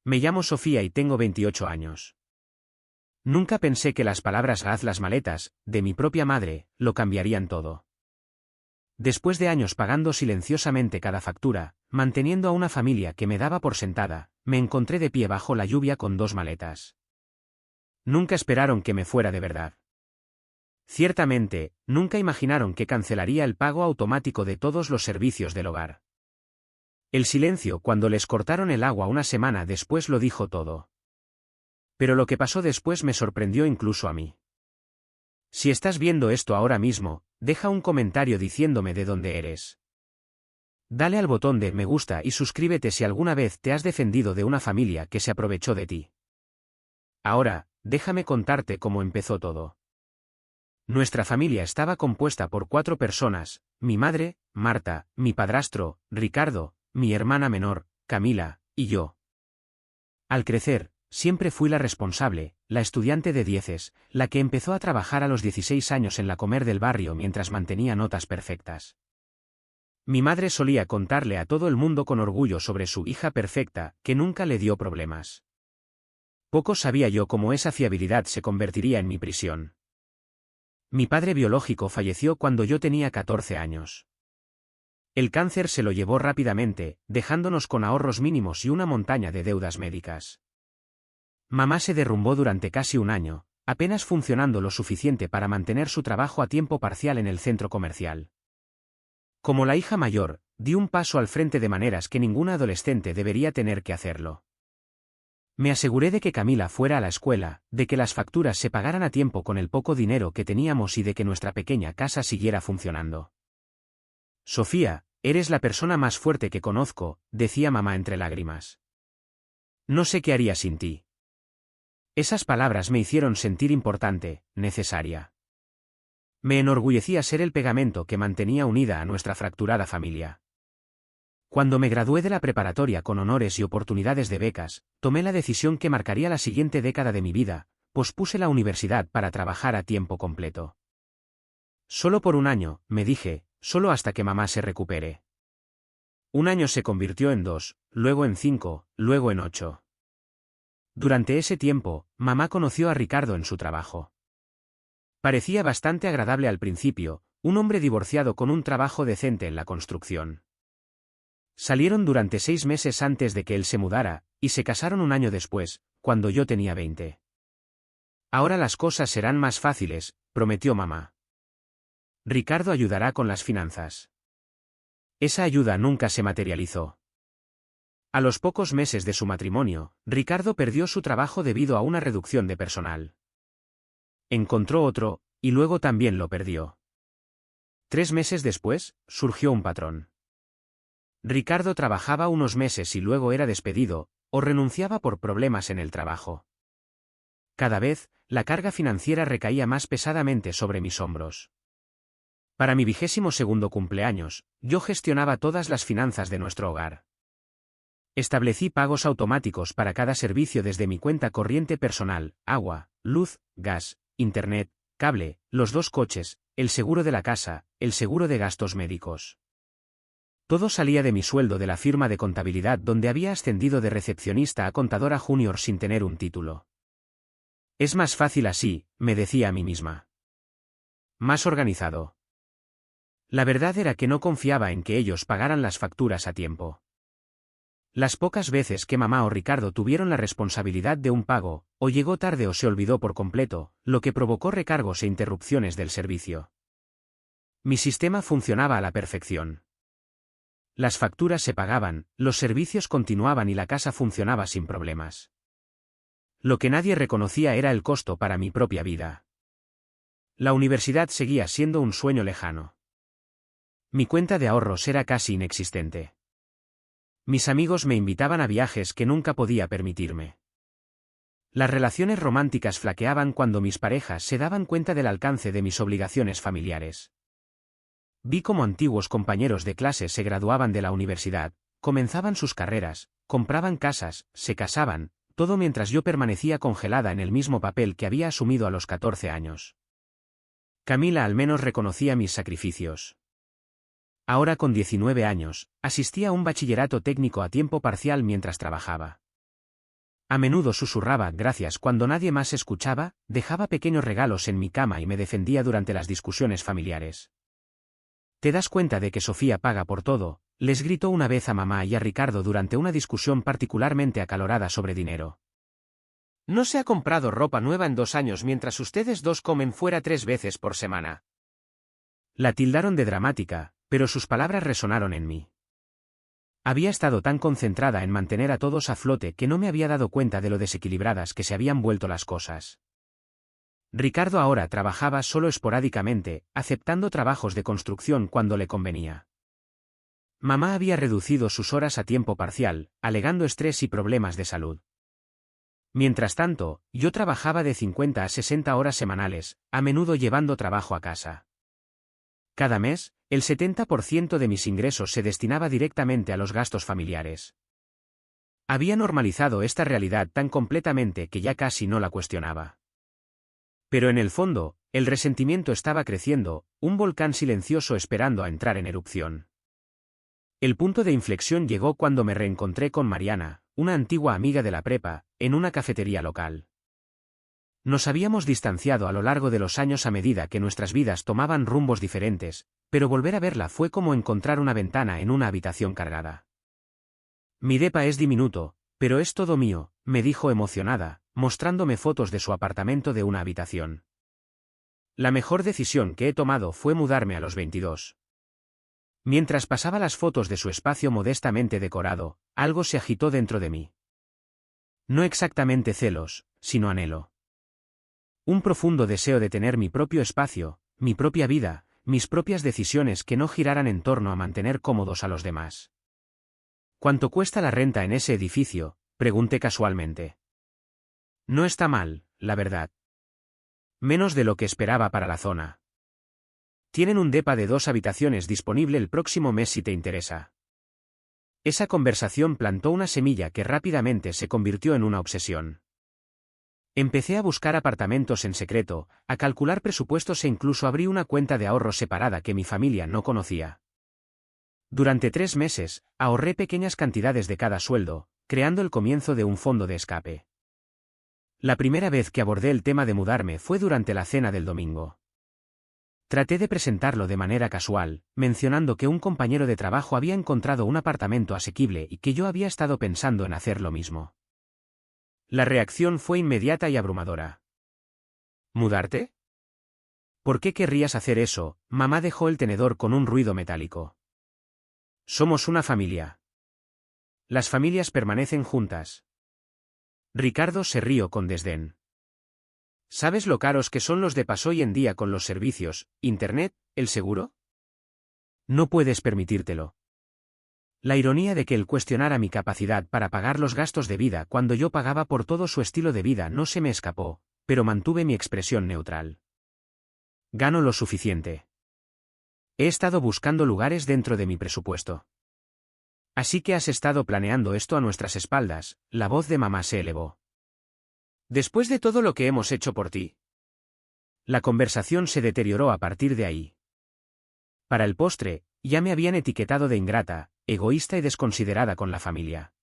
Me llamo Sofía y tengo 28 años. Nunca pensé que las palabras "haz las maletas", de mi propia madre, lo cambiarían todo. Después de años pagando silenciosamente cada factura, manteniendo a una familia que me daba por sentada, me encontré de pie bajo la lluvia con 2 maletas. Nunca esperaron que me fuera de verdad. Ciertamente, nunca imaginaron que cancelaría el pago automático de todos los servicios del hogar. El silencio cuando les cortaron el agua una semana después lo dijo todo. Pero lo que pasó después me sorprendió incluso a mí. Si estás viendo esto ahora mismo, deja un comentario diciéndome de dónde eres. Dale al botón de me gusta y suscríbete si alguna vez te has defendido de una familia que se aprovechó de ti. Ahora, déjame contarte cómo empezó todo. Nuestra familia estaba compuesta por 4 personas: mi madre, Marta, mi padrastro, Ricardo, mi hermana menor, Camila, y yo. Al crecer, siempre fui la responsable, la estudiante de dieces, la que empezó a trabajar a los 16 años en la Comer del barrio mientras mantenía notas perfectas. Mi madre solía contarle a todo el mundo con orgullo sobre su hija perfecta, que nunca le dio problemas. Poco sabía yo cómo esa fiabilidad se convertiría en mi prisión. Mi padre biológico falleció cuando yo tenía 14 años. El cáncer se lo llevó rápidamente, dejándonos con ahorros mínimos y una montaña de deudas médicas. Mamá se derrumbó durante casi un año, apenas funcionando lo suficiente para mantener su trabajo a tiempo parcial en el centro comercial. Como la hija mayor, di un paso al frente de maneras que ninguna adolescente debería tener que hacerlo. Me aseguré de que Camila fuera a la escuela, de que las facturas se pagaran a tiempo con el poco dinero que teníamos y de que nuestra pequeña casa siguiera funcionando. Sofía, eres la persona más fuerte que conozco, decía mamá entre lágrimas. No sé qué haría sin ti. Esas palabras me hicieron sentir importante, necesaria. Me enorgullecía ser el pegamento que mantenía unida a nuestra fracturada familia. Cuando me gradué de la preparatoria con honores y oportunidades de becas, tomé la decisión que marcaría la siguiente década de mi vida: pospuse la universidad para trabajar a tiempo completo. Solo por un año, me dije, solo hasta que mamá se recupere. Un año se convirtió en 2, luego en 5, luego en 8. Durante ese tiempo, mamá conoció a Ricardo en su trabajo. Parecía bastante agradable al principio, un hombre divorciado con un trabajo decente en la construcción. Salieron durante 6 meses antes de que él se mudara, y se casaron un año después, cuando yo tenía 20. Ahora las cosas serán más fáciles, prometió mamá. Ricardo ayudará con las finanzas. Esa ayuda nunca se materializó. A los pocos meses de su matrimonio, Ricardo perdió su trabajo debido a una reducción de personal. Encontró otro, y luego también lo perdió. 3 meses después, surgió un patrón. Ricardo trabajaba unos meses y luego era despedido, o renunciaba por problemas en el trabajo. Cada vez, la carga financiera recaía más pesadamente sobre mis hombros. Para mi 22º cumpleaños, yo gestionaba todas las finanzas de nuestro hogar. Establecí pagos automáticos para cada servicio desde mi cuenta corriente personal: agua, luz, gas, internet, cable, los 2 coches, el seguro de la casa, el seguro de gastos médicos. Todo salía de mi sueldo de la firma de contabilidad donde había ascendido de recepcionista a contadora junior sin tener un título. Es más fácil así, me decía a mí misma. Más organizado. La verdad era que no confiaba en que ellos pagaran las facturas a tiempo. Las pocas veces que mamá o Ricardo tuvieron la responsabilidad de un pago, o llegó tarde o se olvidó por completo, lo que provocó recargos e interrupciones del servicio. Mi sistema funcionaba a la perfección. Las facturas se pagaban, los servicios continuaban y la casa funcionaba sin problemas. Lo que nadie reconocía era el costo para mi propia vida. La universidad seguía siendo un sueño lejano. Mi cuenta de ahorros era casi inexistente. Mis amigos me invitaban a viajes que nunca podía permitirme. Las relaciones románticas flaqueaban cuando mis parejas se daban cuenta del alcance de mis obligaciones familiares. Vi cómo antiguos compañeros de clase se graduaban de la universidad, comenzaban sus carreras, compraban casas, se casaban, todo mientras yo permanecía congelada en el mismo papel que había asumido a los 14 años. Camila al menos reconocía mis sacrificios. Ahora con 19 años, asistía a un bachillerato técnico a tiempo parcial mientras trabajaba. A menudo susurraba gracias cuando nadie más escuchaba, dejaba pequeños regalos en mi cama y me defendía durante las discusiones familiares. ¿Te das cuenta de que Sofía paga por todo?, les gritó una vez a mamá y a Ricardo durante una discusión particularmente acalorada sobre dinero. No se ha comprado ropa nueva en 2 años mientras ustedes dos comen fuera 3 veces por semana. La tildaron de dramática, pero sus palabras resonaron en mí. Había estado tan concentrada en mantener a todos a flote que no me había dado cuenta de lo desequilibradas que se habían vuelto las cosas. Ricardo ahora trabajaba solo esporádicamente, aceptando trabajos de construcción cuando le convenía. Mamá había reducido sus horas a tiempo parcial, alegando estrés y problemas de salud. Mientras tanto, yo trabajaba de 50 a 60 horas semanales, a menudo llevando trabajo a casa. Cada mes, el 70% de mis ingresos se destinaba directamente a los gastos familiares. Había normalizado esta realidad tan completamente que ya casi no la cuestionaba. Pero en el fondo, el resentimiento estaba creciendo, un volcán silencioso esperando a entrar en erupción. El punto de inflexión llegó cuando me reencontré con Mariana, una antigua amiga de la prepa, en una cafetería local. Nos habíamos distanciado a lo largo de los años a medida que nuestras vidas tomaban rumbos diferentes, pero volver a verla fue como encontrar una ventana en una habitación cargada. Mi depa es diminuto, pero es todo mío, me dijo emocionada, mostrándome fotos de su apartamento de una habitación. La mejor decisión que he tomado fue mudarme a los 22. Mientras pasaba las fotos de su espacio modestamente decorado, algo se agitó dentro de mí. No exactamente celos, sino anhelo. Un profundo deseo de tener mi propio espacio, mi propia vida, mis propias decisiones que no giraran en torno a mantener cómodos a los demás. ¿Cuánto cuesta la renta en ese edificio?, pregunté casualmente. No está mal, la verdad. Menos de lo que esperaba para la zona. Tienen un depa de 2 habitaciones disponible el próximo mes si te interesa. Esa conversación plantó una semilla que rápidamente se convirtió en una obsesión. Empecé a buscar apartamentos en secreto, a calcular presupuestos e incluso abrí una cuenta de ahorro separada que mi familia no conocía. Durante 3 meses, ahorré pequeñas cantidades de cada sueldo, creando el comienzo de un fondo de escape. La primera vez que abordé el tema de mudarme fue durante la cena del domingo. Traté de presentarlo de manera casual, mencionando que un compañero de trabajo había encontrado un apartamento asequible y que yo había estado pensando en hacer lo mismo. La reacción fue inmediata y abrumadora. ¿Mudarte? ¿Por qué querrías hacer eso? Mamá dejó el tenedor con un ruido metálico. Somos una familia. Las familias permanecen juntas. Ricardo se rió con desdén. ¿Sabes lo caros que son los depas hoy en día con los servicios, internet, el seguro? No puedes permitírtelo. La ironía de que él cuestionara mi capacidad para pagar los gastos de vida cuando yo pagaba por todo su estilo de vida no se me escapó, pero mantuve mi expresión neutral. Gano lo suficiente. He estado buscando lugares dentro de mi presupuesto. Así que has estado planeando esto a nuestras espaldas, la voz de mamá se elevó. Después de todo lo que hemos hecho por ti. La conversación se deterioró a partir de ahí. Para el postre, ya me habían etiquetado de ingrata, egoísta y desconsiderada con la familia.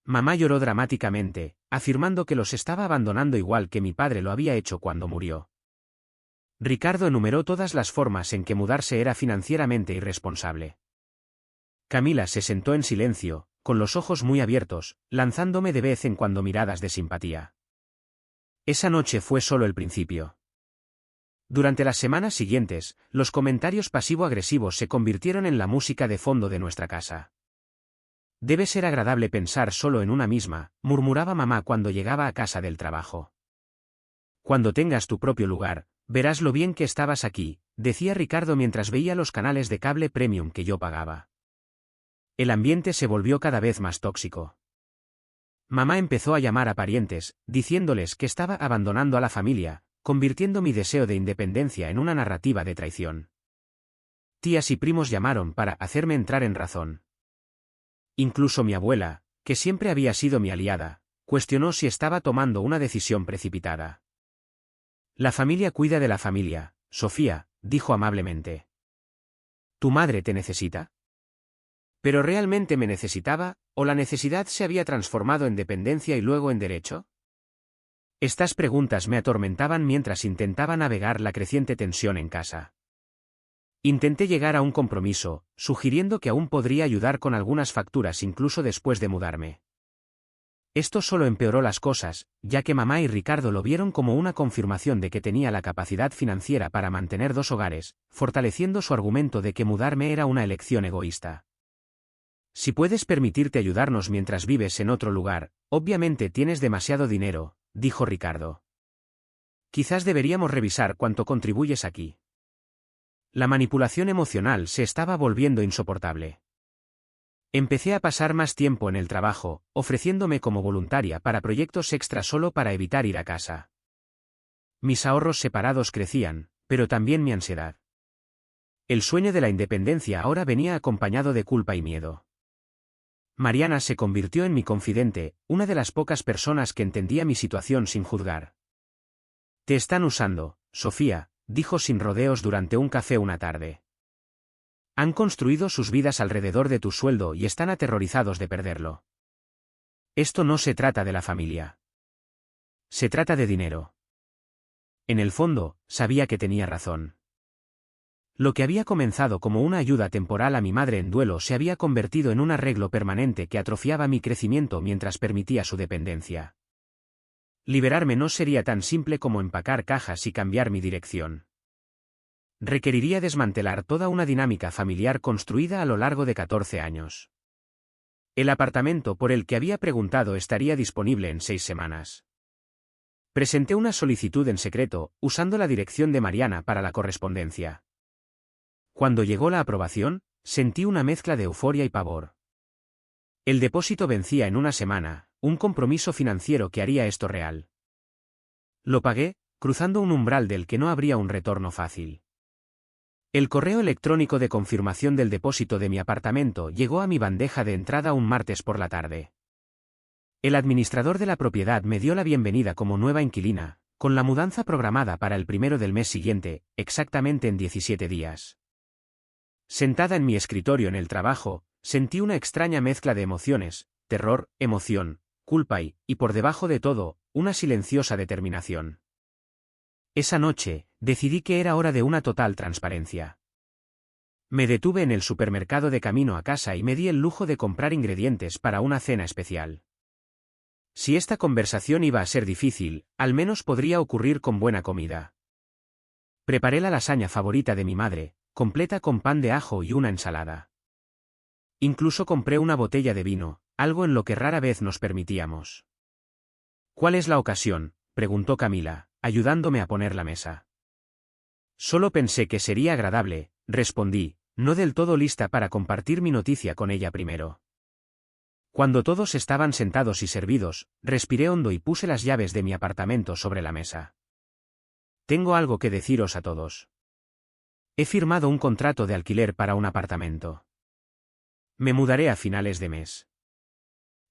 Mamá lloró dramáticamente, afirmando que los estaba abandonando igual que mi padre lo había hecho cuando murió. Ricardo enumeró todas las formas en que mudarse era financieramente irresponsable. Camila se sentó en silencio, con los ojos muy abiertos, lanzándome de vez en cuando miradas de simpatía. Esa noche fue solo el principio. Durante las semanas siguientes, los comentarios pasivo-agresivos se convirtieron en la música de fondo de nuestra casa. Debe ser agradable pensar solo en una misma, murmuraba mamá cuando llegaba a casa del trabajo. Cuando tengas tu propio lugar, verás lo bien que estabas aquí, decía Ricardo mientras veía los canales de cable premium que yo pagaba. El ambiente se volvió cada vez más tóxico. Mamá empezó a llamar a parientes, diciéndoles que estaba abandonando a la familia, convirtiendo mi deseo de independencia en una narrativa de traición. Tías y primos llamaron para hacerme entrar en razón. Incluso mi abuela, que siempre había sido mi aliada, cuestionó si estaba tomando una decisión precipitada. La familia cuida de la familia, Sofía, dijo amablemente. ¿Tu madre te necesita? Pero realmente me necesitaba, ¿O la necesidad se había transformado en dependencia y luego en derecho? Estas preguntas me atormentaban mientras intentaba navegar la creciente tensión en casa. Intenté llegar a un compromiso, sugiriendo que aún podría ayudar con algunas facturas incluso después de mudarme. Esto solo empeoró las cosas, ya que mamá y Ricardo lo vieron como una confirmación de que tenía la capacidad financiera para mantener dos hogares, fortaleciendo su argumento de que mudarme era una elección egoísta. Si puedes permitirte ayudarnos mientras vives en otro lugar, obviamente tienes demasiado dinero, dijo Ricardo. Quizás deberíamos revisar cuánto contribuyes aquí. La manipulación emocional se estaba volviendo insoportable. Empecé a pasar más tiempo en el trabajo, ofreciéndome como voluntaria para proyectos extra solo para evitar ir a casa. Mis ahorros separados crecían, pero también mi ansiedad. El sueño de la independencia ahora venía acompañado de culpa y miedo. Mariana se convirtió en mi confidente, una de las pocas personas que entendía mi situación sin juzgar. Te están usando, Sofía, dijo sin rodeos durante un café una tarde. Han construido sus vidas alrededor de tu sueldo y están aterrorizados de perderlo. Esto no se trata de la familia. Se trata de dinero. En el fondo, sabía que tenía razón. Lo que había comenzado como una ayuda temporal a mi madre en duelo se había convertido en un arreglo permanente que atrofiaba mi crecimiento mientras permitía su dependencia. Liberarme no sería tan simple como empacar cajas y cambiar mi dirección. Requeriría desmantelar toda una dinámica familiar construida a lo largo de 14 años. El apartamento por el que había preguntado estaría disponible en 6 semanas. Presenté una solicitud en secreto, usando la dirección de Mariana para la correspondencia. Cuando llegó la aprobación, sentí una mezcla de euforia y pavor. El depósito vencía en una semana, un compromiso financiero que haría esto real. Lo pagué, cruzando un umbral del que no habría un retorno fácil. El correo electrónico de confirmación del depósito de mi apartamento llegó a mi bandeja de entrada un martes por la tarde. El administrador de la propiedad me dio la bienvenida como nueva inquilina, con la mudanza programada para el 1 del mes siguiente, exactamente en 17 días. Sentada en mi escritorio en el trabajo, sentí una extraña mezcla de emociones, terror, emoción, culpa y, por debajo de todo, una silenciosa determinación. Esa noche, decidí que era hora de una total transparencia. Me detuve en el supermercado de camino a casa y me di el lujo de comprar ingredientes para una cena especial. Si esta conversación iba a ser difícil, al menos podría ocurrir con buena comida. Preparé la lasaña favorita de mi madre, completa con pan de ajo y una ensalada. Incluso compré una botella de vino, algo en lo que rara vez nos permitíamos. ¿Cuál es la ocasión?, preguntó Camila, ayudándome a poner la mesa. Solo pensé que sería agradable, respondí, no del todo lista para compartir mi noticia con ella primero. Cuando todos estaban sentados y servidos, respiré hondo y puse las llaves de mi apartamento sobre la mesa. Tengo algo que deciros a todos. He firmado un contrato de alquiler para un apartamento. Me mudaré a finales de mes.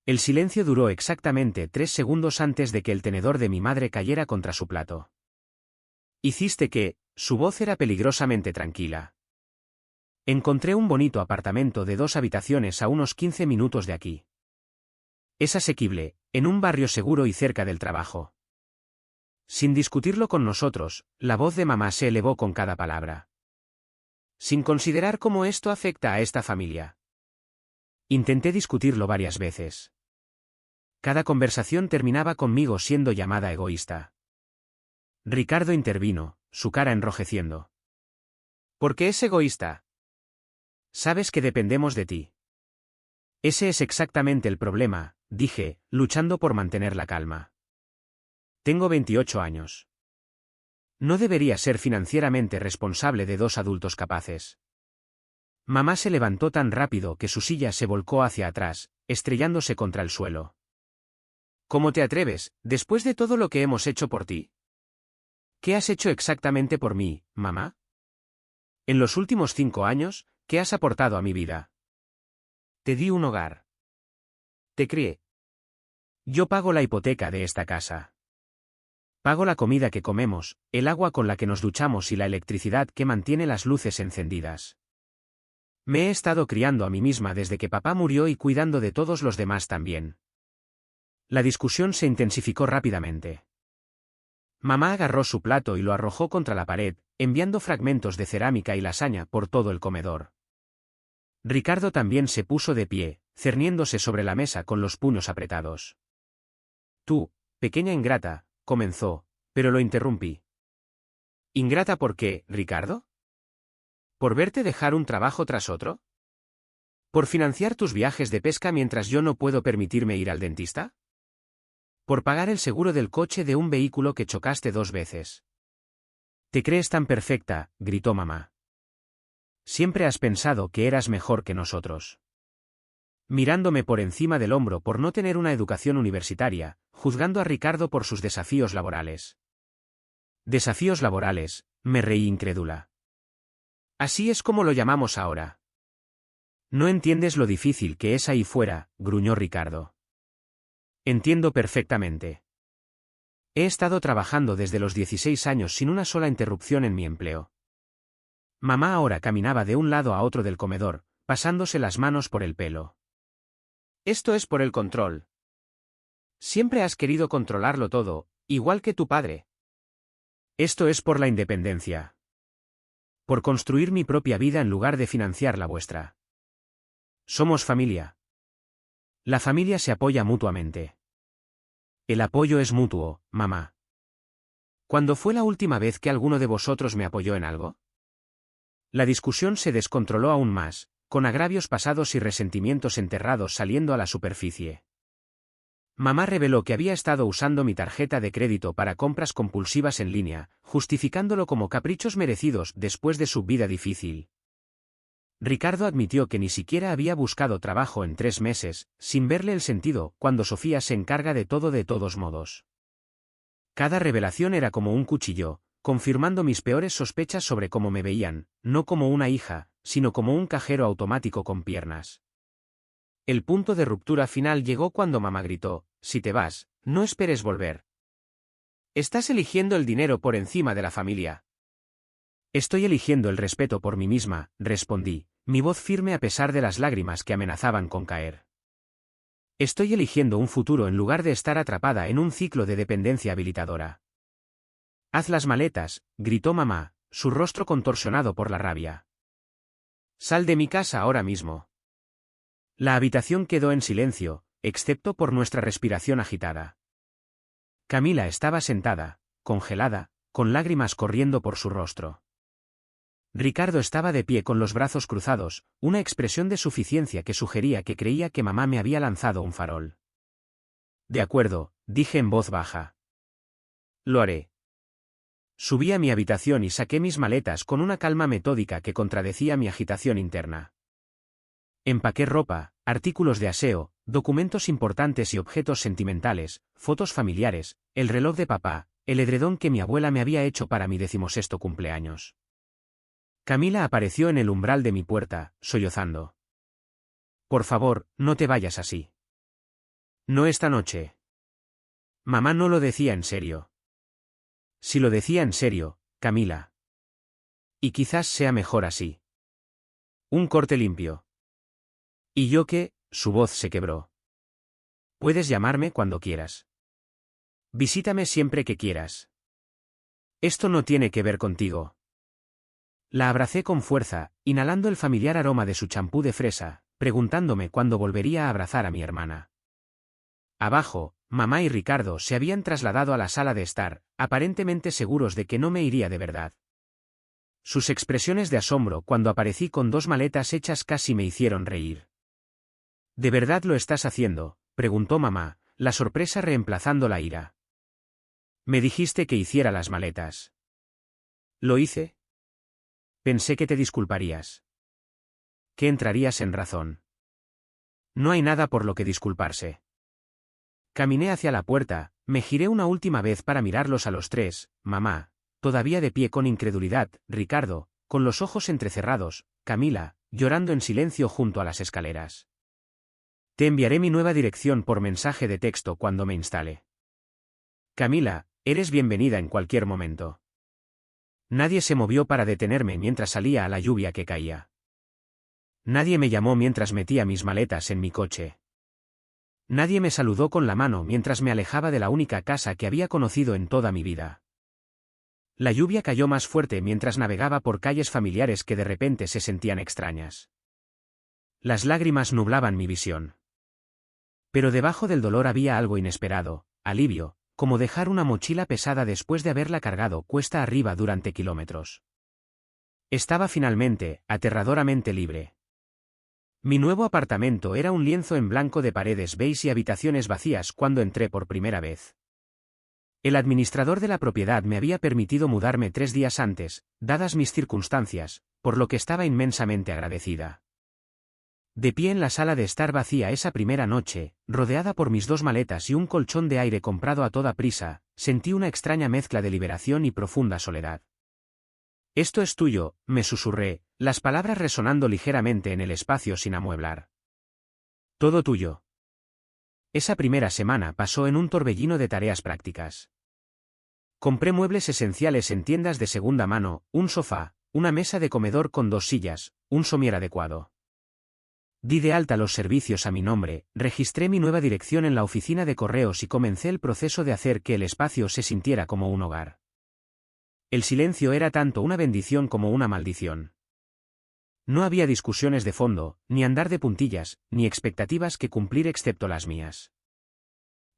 El silencio duró exactamente 3 segundos antes de que el tenedor de mi madre cayera contra su plato. Hiciste que, su voz era peligrosamente tranquila. Encontré un bonito apartamento de 2 habitaciones a unos 15 minutos de aquí. Es asequible, en un barrio seguro y cerca del trabajo. Sin discutirlo con nosotros, la voz de mamá se elevó con cada palabra. Sin considerar cómo esto afecta a esta familia. Intenté discutirlo varias veces. Cada conversación terminaba conmigo siendo llamada egoísta. Ricardo intervino, su cara enrojeciendo. ¿Por qué es egoísta? Sabes que dependemos de ti. Ese es exactamente el problema, dije, luchando por mantener la calma. Tengo 28 años. No debería ser financieramente responsable de 2 adultos capaces. Mamá se levantó tan rápido que su silla se volcó hacia atrás, estrellándose contra el suelo. ¿Cómo te atreves, después de todo lo que hemos hecho por ti? ¿Qué has hecho exactamente por mí, mamá? En los últimos 5 años, ¿qué has aportado a mi vida? Te di un hogar. Te crié. Yo pago la hipoteca de esta casa. Pago la comida que comemos, el agua con la que nos duchamos y la electricidad que mantiene las luces encendidas. Me he estado criando a mí misma desde que papá murió y cuidando de todos los demás también. La discusión se intensificó rápidamente. Mamá agarró su plato y lo arrojó contra la pared, enviando fragmentos de cerámica y lasaña por todo el comedor. Ricardo también se puso de pie, cerniéndose sobre la mesa con los puños apretados. Tú, pequeña ingrata, comenzó, pero lo interrumpí. ¿Ingrata por qué, Ricardo? ¿Por verte dejar un trabajo tras otro? ¿Por financiar tus viajes de pesca mientras yo no puedo permitirme ir al dentista? ¿Por pagar el seguro del coche de un vehículo que chocaste 2 veces? ¿Te crees tan perfecta?, gritó mamá. Siempre has pensado que eras mejor que nosotros. Mirándome por encima del hombro por no tener una educación universitaria, juzgando a Ricardo por sus desafíos laborales. ¿Desafíos laborales?, me reí incrédula. Así es como lo llamamos ahora. No entiendes lo difícil que es ahí fuera, gruñó Ricardo. Entiendo perfectamente. He estado trabajando desde los 16 años sin una sola interrupción en mi empleo. Mamá ahora caminaba de un lado a otro del comedor, pasándose las manos por el pelo. Esto es por el control. Siempre has querido controlarlo todo, igual que tu padre. Esto es por la independencia. Por construir mi propia vida en lugar de financiar la vuestra. Somos familia. La familia se apoya mutuamente. El apoyo es mutuo, mamá. ¿Cuándo fue la última vez que alguno de vosotros me apoyó en algo? La discusión se descontroló aún más, con agravios pasados y resentimientos enterrados saliendo a la superficie. Mamá reveló que había estado usando mi tarjeta de crédito para compras compulsivas en línea, justificándolo como caprichos merecidos después de su vida difícil. Ricardo admitió que ni siquiera había buscado trabajo en 3 meses, sin verle el sentido, cuando Sofía se encarga de todo de todos modos. Cada revelación era como un cuchillo, confirmando mis peores sospechas sobre cómo me veían, no como una hija, sino como un cajero automático con piernas. El punto de ruptura final llegó cuando mamá gritó: si te vas, no esperes volver. Estás eligiendo el dinero por encima de la familia. Estoy eligiendo el respeto por mí misma, respondí, mi voz firme a pesar de las lágrimas que amenazaban con caer. Estoy eligiendo un futuro en lugar de estar atrapada en un ciclo de dependencia habilitadora. Haz las maletas, gritó mamá, su rostro contorsionado por la rabia. Sal de mi casa ahora mismo. La habitación quedó en silencio, excepto por nuestra respiración agitada. Camila estaba sentada, congelada, con lágrimas corriendo por su rostro. Ricardo estaba de pie con los brazos cruzados, una expresión de suficiencia que sugería que creía que mamá me había lanzado un farol. De acuerdo, dije en voz baja. Lo haré. Subí a mi habitación y saqué mis maletas con una calma metódica que contradecía mi agitación interna. Empaqué ropa, artículos de aseo, documentos importantes y objetos sentimentales, fotos familiares, el reloj de papá, el edredón que mi abuela me había hecho para mi 16º cumpleaños. Camila apareció en el umbral de mi puerta, sollozando. Por favor, no te vayas así. No esta noche. Mamá no lo decía en serio. Si lo decía en serio, Camila. Y quizás sea mejor así. Un corte limpio. ¿Y yo qué? Su voz se quebró. Puedes llamarme cuando quieras. Visítame siempre que quieras. Esto no tiene que ver contigo. La abracé con fuerza, inhalando el familiar aroma de su champú de fresa, preguntándome cuándo volvería a abrazar a mi hermana. Abajo, mamá y Ricardo se habían trasladado a la sala de estar, aparentemente seguros de que no me iría de verdad. Sus expresiones de asombro cuando aparecí con 2 maletas hechas casi me hicieron reír. ¿De verdad lo estás haciendo?, preguntó mamá, la sorpresa reemplazando la ira. Me dijiste que hiciera las maletas. ¿Lo hice? Pensé que te disculparías. Que entrarías en razón. No hay nada por lo que disculparse. Caminé hacia la puerta, me giré una última vez para mirarlos a los 3, mamá, todavía de pie con incredulidad, Ricardo, con los ojos entrecerrados, Camila, llorando en silencio junto a las escaleras. Te enviaré mi nueva dirección por mensaje de texto cuando me instale. Camila, eres bienvenida en cualquier momento. Nadie se movió para detenerme mientras salía a la lluvia que caía. Nadie me llamó mientras metía mis maletas en mi coche. Nadie me saludó con la mano mientras me alejaba de la única casa que había conocido en toda mi vida. La lluvia cayó más fuerte mientras navegaba por calles familiares que de repente se sentían extrañas. Las lágrimas nublaban mi visión. Pero debajo del dolor había algo inesperado, alivio, como dejar una mochila pesada después de haberla cargado cuesta arriba durante kilómetros. Estaba finalmente, aterradoramente libre. Mi nuevo apartamento era un lienzo en blanco de paredes beige y habitaciones vacías cuando entré por primera vez. El administrador de la propiedad me había permitido mudarme 3 días antes, dadas mis circunstancias, por lo que estaba inmensamente agradecida. De pie en la sala de estar vacía esa primera noche, rodeada por mis 2 maletas y un colchón de aire comprado a toda prisa, sentí una extraña mezcla de liberación y profunda soledad. «Esto es tuyo», me susurré, las palabras resonando ligeramente en el espacio sin amueblar. «Todo tuyo». Esa primera semana pasó en un torbellino de tareas prácticas. Compré muebles esenciales en tiendas de segunda mano, un sofá, una mesa de comedor con 2 sillas, un somier adecuado. Di de alta los servicios a mi nombre, registré mi nueva dirección en la oficina de correos y comencé el proceso de hacer que el espacio se sintiera como un hogar. El silencio era tanto una bendición como una maldición. No había discusiones de fondo, ni andar de puntillas, ni expectativas que cumplir excepto las mías.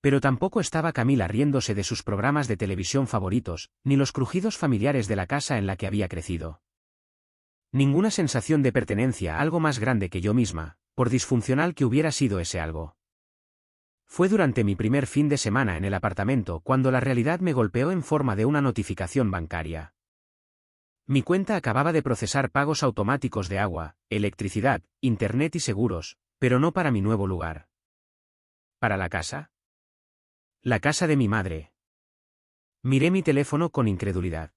Pero tampoco estaba Camila riéndose de sus programas de televisión favoritos, ni los crujidos familiares de la casa en la que había crecido. Ninguna sensación de pertenencia a algo más grande que yo misma, por disfuncional que hubiera sido ese algo. Fue durante mi primer fin de semana en el apartamento cuando la realidad me golpeó en forma de una notificación bancaria. Mi cuenta acababa de procesar pagos automáticos de agua, electricidad, internet y seguros, pero no para mi nuevo lugar. ¿Para la casa? La casa de mi madre. Miré mi teléfono con incredulidad.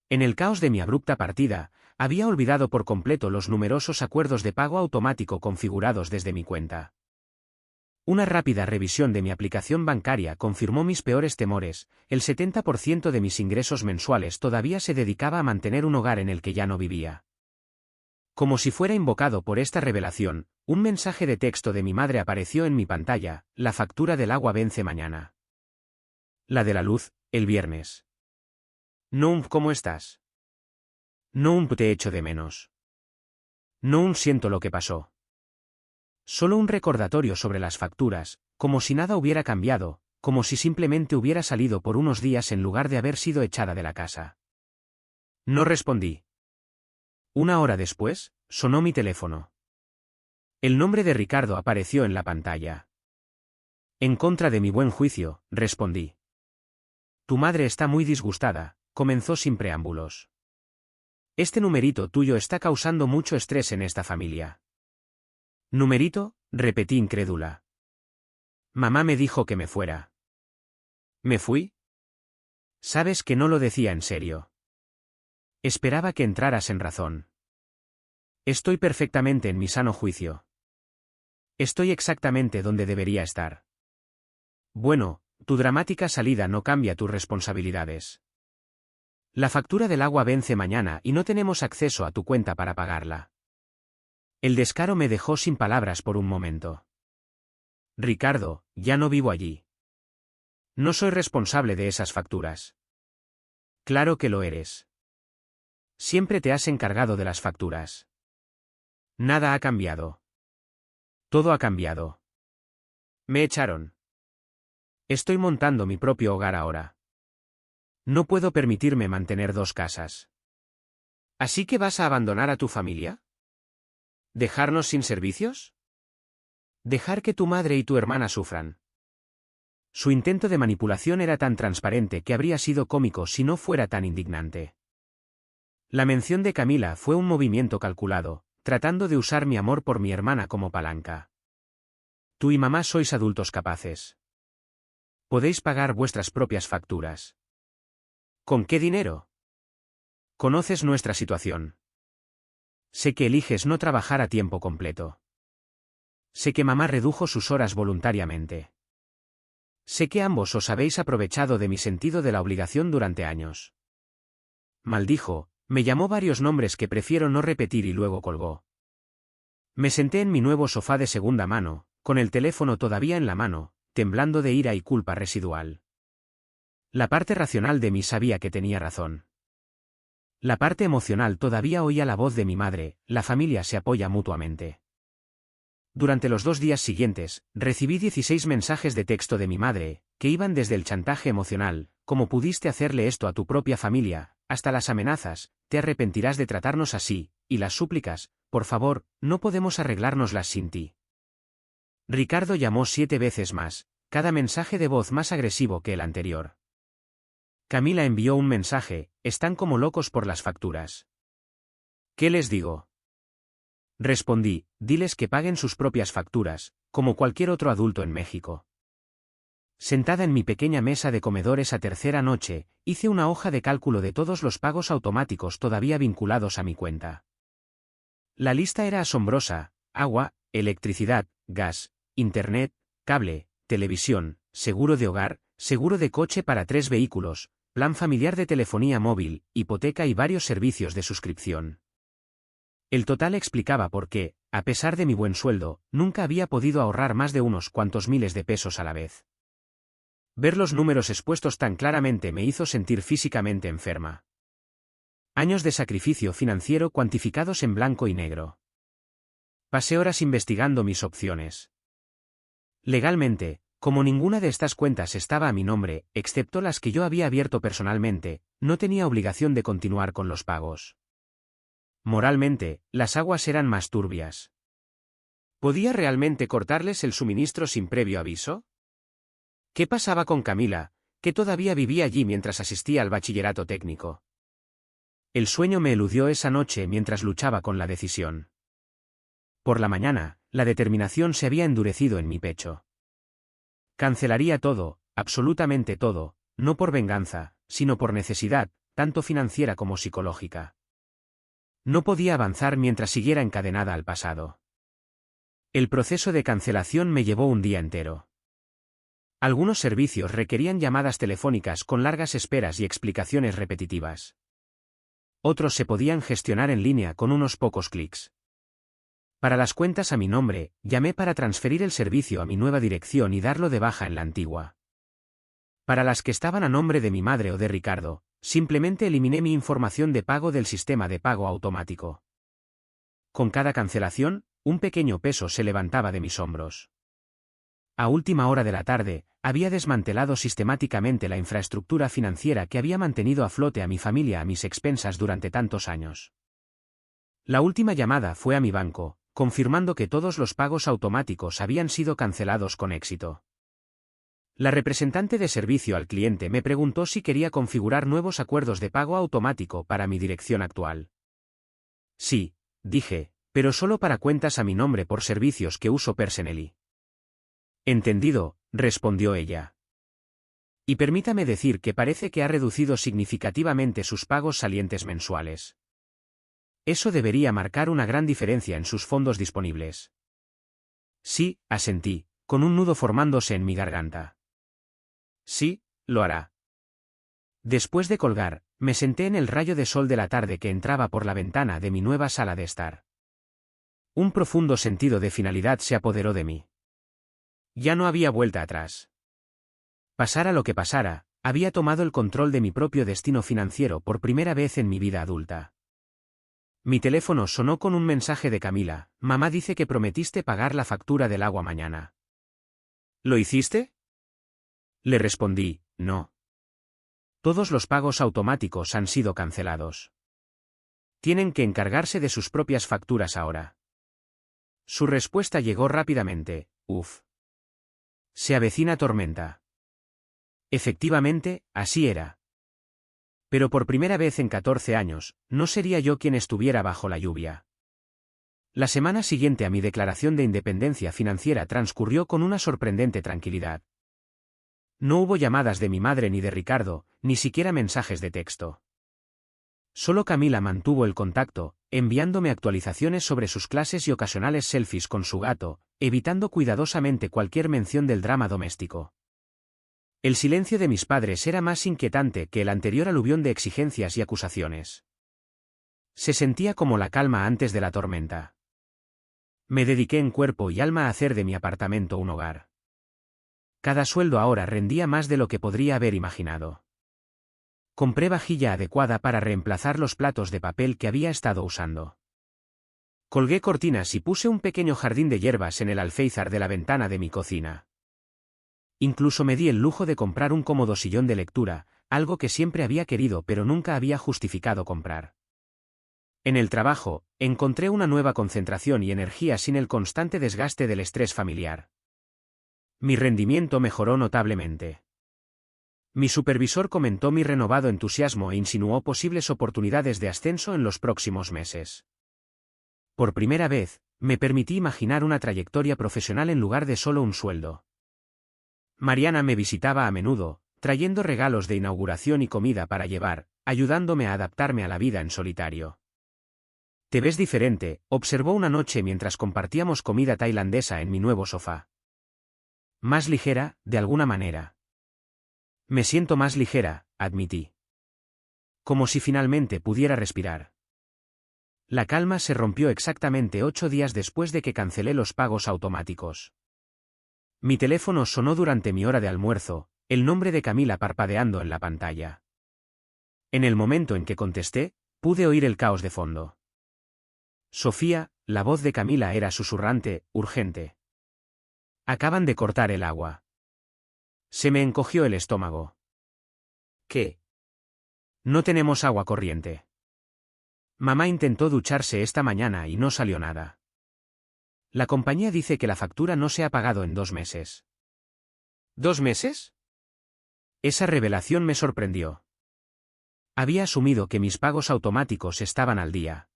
En el caos de mi abrupta partida, había olvidado por completo los numerosos acuerdos de pago automático configurados desde mi cuenta. Una rápida revisión de mi aplicación bancaria confirmó mis peores temores, el 70% de mis ingresos mensuales todavía se dedicaba a mantener un hogar en el que ya no vivía. Como si fuera invocado por esta revelación, un mensaje de texto de mi madre apareció en mi pantalla: la factura del agua vence mañana. La de la luz, el viernes. No, ¿cómo estás? No, te echo de menos. No, siento lo que pasó. Solo un recordatorio sobre las facturas, como si nada hubiera cambiado, como si simplemente hubiera salido por unos días en lugar de haber sido echada de la casa. No respondí. 1 hora después, sonó mi teléfono. El nombre de Ricardo apareció en la pantalla. En contra de mi buen juicio, respondí. Tu madre está muy disgustada, comenzó sin preámbulos. Este numerito tuyo está causando mucho estrés en esta familia. ¿Numerito?, repetí incrédula. Mamá me dijo que me fuera. ¿Me fui? Sabes que no lo decía en serio. Esperaba que entraras en razón. Estoy perfectamente en mi sano juicio. Estoy exactamente donde debería estar. Bueno, tu dramática salida no cambia tus responsabilidades. La factura del agua vence mañana y no tenemos acceso a tu cuenta para pagarla. El descaro me dejó sin palabras por un momento. Ricardo, ya no vivo allí. No soy responsable de esas facturas. Claro que lo eres. Siempre te has encargado de las facturas. Nada ha cambiado. Todo ha cambiado. Me echaron. Estoy montando mi propio hogar ahora. No puedo permitirme mantener 2 casas. ¿Así que vas a abandonar a tu familia? ¿Dejarnos sin servicios? Dejar que tu madre y tu hermana sufran. Su intento de manipulación era tan transparente que habría sido cómico si no fuera tan indignante. La mención de Camila fue un movimiento calculado, tratando de usar mi amor por mi hermana como palanca. Tú y mamá sois adultos capaces. Podéis pagar vuestras propias facturas. ¿Con qué dinero? Conoces nuestra situación. Sé que eliges no trabajar a tiempo completo. Sé que mamá redujo sus horas voluntariamente. Sé que ambos os habéis aprovechado de mi sentido de la obligación durante años. Maldijo, me llamó varios nombres que prefiero no repetir y luego colgó. Me senté en mi nuevo sofá de segunda mano, con el teléfono todavía en la mano, temblando de ira y culpa residual. La parte racional de mí sabía que tenía razón. La parte emocional todavía oía la voz de mi madre, la familia se apoya mutuamente. Durante los 2 días siguientes, recibí 16 mensajes de texto de mi madre, que iban desde el chantaje emocional, ¿cómo pudiste hacerle esto a tu propia familia?, hasta las amenazas, te arrepentirás de tratarnos así, y las súplicas, por favor, no podemos arreglárnoslas sin ti. Ricardo llamó 7 veces más, cada mensaje de voz más agresivo que el anterior. Camila envió un mensaje, están como locos por las facturas. ¿Qué les digo? Respondí, diles que paguen sus propias facturas, como cualquier otro adulto en México. Sentada en mi pequeña mesa de comedor esa tercera noche, hice una hoja de cálculo de todos los pagos automáticos todavía vinculados a mi cuenta. La lista era asombrosa: agua, electricidad, gas, internet, cable, televisión, seguro de hogar, seguro de coche para 3 vehículos, plan familiar de telefonía móvil, hipoteca y varios servicios de suscripción. El total explicaba por qué, a pesar de mi buen sueldo, nunca había podido ahorrar más de unos cuantos miles de pesos a la vez. Ver los números expuestos tan claramente me hizo sentir físicamente enferma. Años de sacrificio financiero cuantificados en blanco y negro. Pasé horas investigando mis opciones. Legalmente, como ninguna de estas cuentas estaba a mi nombre, excepto las que yo había abierto personalmente, no tenía obligación de continuar con los pagos. Moralmente, las aguas eran más turbias. ¿Podía realmente cortarles el suministro sin previo aviso? ¿Qué pasaba con Camila, que todavía vivía allí mientras asistía al bachillerato técnico? El sueño me eludió esa noche mientras luchaba con la decisión. Por la mañana, la determinación se había endurecido en mi pecho. Cancelaría todo, absolutamente todo, no por venganza, sino por necesidad, tanto financiera como psicológica. No podía avanzar mientras siguiera encadenada al pasado. El proceso de cancelación me llevó un día entero. Algunos servicios requerían llamadas telefónicas con largas esperas y explicaciones repetitivas. Otros se podían gestionar en línea con unos pocos clics. Para las cuentas a mi nombre, llamé para transferir el servicio a mi nueva dirección y darlo de baja en la antigua. Para las que estaban a nombre de mi madre o de Ricardo, simplemente eliminé mi información de pago del sistema de pago automático. Con cada cancelación, un pequeño peso se levantaba de mis hombros. A última hora de la tarde, había desmantelado sistemáticamente la infraestructura financiera que había mantenido a flote a mi familia a mis expensas durante tantos años. La última llamada fue a mi banco, confirmando que todos los pagos automáticos habían sido cancelados con éxito. La representante de servicio al cliente me preguntó si quería configurar nuevos acuerdos de pago automático para mi dirección actual. Sí, dije, pero solo para cuentas a mi nombre por servicios que uso personally. Entendido, respondió ella. Y permítame decir que parece que ha reducido significativamente sus pagos salientes mensuales. Eso debería marcar una gran diferencia en sus fondos disponibles. Sí, asentí, con un nudo formándose en mi garganta. Sí, lo hará. Después de colgar, me senté en el rayo de sol de la tarde que entraba por la ventana de mi nueva sala de estar. Un profundo sentido de finalidad se apoderó de mí. Ya no había vuelta atrás. Pasara lo que pasara, había tomado el control de mi propio destino financiero por primera vez en mi vida adulta. Mi teléfono sonó con un mensaje de Camila: mamá dice que prometiste pagar la factura del agua mañana. ¿Lo hiciste? Le respondí, no. Todos los pagos automáticos han sido cancelados. Tienen que encargarse de sus propias facturas ahora. Su respuesta llegó rápidamente: uf. Se avecina tormenta. Efectivamente, así era. Pero por primera vez en 14 años, no sería yo quien estuviera bajo la lluvia. La semana siguiente a mi declaración de independencia financiera transcurrió con una sorprendente tranquilidad. No hubo llamadas de mi madre ni de Ricardo, ni siquiera mensajes de texto. Solo Camila mantuvo el contacto, enviándome actualizaciones sobre sus clases y ocasionales selfies con su gato, evitando cuidadosamente cualquier mención del drama doméstico. El silencio de mis padres era más inquietante que el anterior aluvión de exigencias y acusaciones. Se sentía como la calma antes de la tormenta. Me dediqué en cuerpo y alma a hacer de mi apartamento un hogar. Cada sueldo ahora rendía más de lo que podría haber imaginado. Compré vajilla adecuada para reemplazar los platos de papel que había estado usando. Colgué cortinas y puse un pequeño jardín de hierbas en el alféizar de la ventana de mi cocina. Incluso me di el lujo de comprar un cómodo sillón de lectura, algo que siempre había querido pero nunca había justificado comprar. En el trabajo, encontré una nueva concentración y energía sin el constante desgaste del estrés familiar. Mi rendimiento mejoró notablemente. Mi supervisor comentó mi renovado entusiasmo e insinuó posibles oportunidades de ascenso en los próximos meses. Por primera vez, me permití imaginar una trayectoria profesional en lugar de solo un sueldo. Mariana me visitaba a menudo, trayendo regalos de inauguración y comida para llevar, ayudándome a adaptarme a la vida en solitario. «Te ves diferente», observó una noche mientras compartíamos comida tailandesa en mi nuevo sofá. «Más ligera, de alguna manera». «Me siento más ligera», admití. Como si finalmente pudiera respirar. La calma se rompió exactamente 8 días después de que cancelé los pagos automáticos. Mi teléfono sonó durante mi hora de almuerzo, el nombre de Camila parpadeando en la pantalla. En el momento en que contesté, pude oír el caos de fondo. Sofía, la voz de Camila era susurrante, urgente. Acaban de cortar el agua. Se me encogió el estómago. ¿Qué? No tenemos agua corriente. Mamá intentó ducharse esta mañana y no salió nada. La compañía dice que la factura no se ha pagado en 2 meses. ¿2 meses? Esa revelación me sorprendió. Había asumido que mis pagos automáticos estaban al día.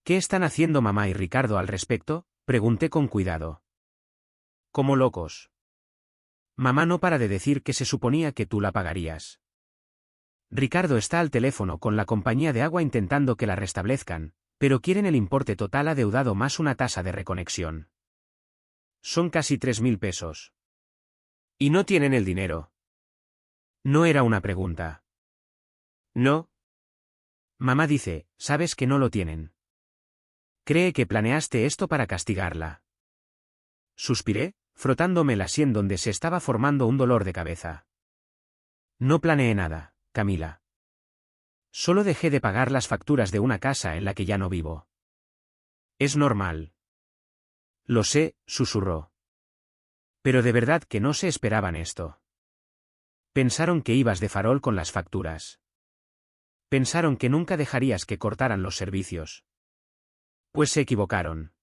¿Qué están haciendo mamá y Ricardo al respecto?, pregunté con cuidado. Como locos. Mamá no para de decir que se suponía que tú la pagarías. Ricardo está al teléfono con la compañía de agua intentando que la restablezcan, pero quieren el importe total adeudado más una tasa de reconexión. Son casi 3.000 pesos. ¿Y no tienen el dinero? No era una pregunta. No. Mamá dice, sabes que no lo tienen. Cree que planeaste esto para castigarla. Suspiré, frotándome la sien donde se estaba formando un dolor de cabeza. No planeé nada, Camila. Solo dejé de pagar las facturas de una casa en la que ya no vivo. Es normal. Lo sé, susurró. Pero de verdad que no se esperaban esto. Pensaron que ibas de farol con las facturas. Pensaron que nunca dejarías que cortaran los servicios. Pues se equivocaron.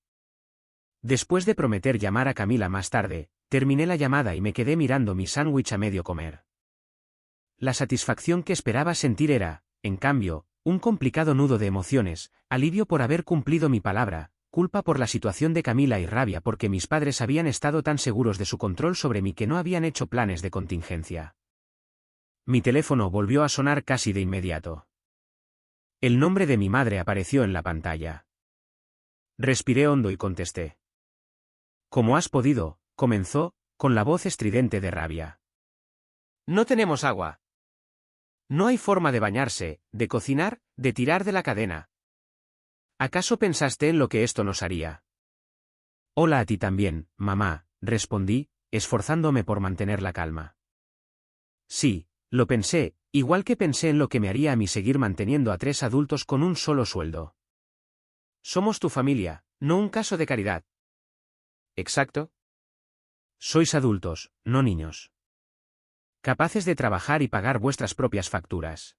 Después de prometer llamar a Camila más tarde, terminé la llamada y me quedé mirando mi sándwich a medio comer. La satisfacción que esperaba sentir era, en cambio, un complicado nudo de emociones, alivio por haber cumplido mi palabra, culpa por la situación de Camila y rabia porque mis padres habían estado tan seguros de su control sobre mí que no habían hecho planes de contingencia. Mi teléfono volvió a sonar casi de inmediato. El nombre de mi madre apareció en la pantalla. Respiré hondo y contesté. «¿Cómo has podido?», comenzó, con la voz estridente de rabia. «No tenemos agua. No hay forma de bañarse, de cocinar, de tirar de la cadena. ¿Acaso pensaste en lo que esto nos haría?» «Hola a ti también, mamá», respondí, esforzándome por mantener la calma. Sí, lo pensé, igual que pensé en lo que me haría a mí seguir manteniendo a 3 adultos con un solo sueldo. Somos tu familia, no un caso de caridad. Exacto. Sois adultos, no niños. Capaces de trabajar y pagar vuestras propias facturas.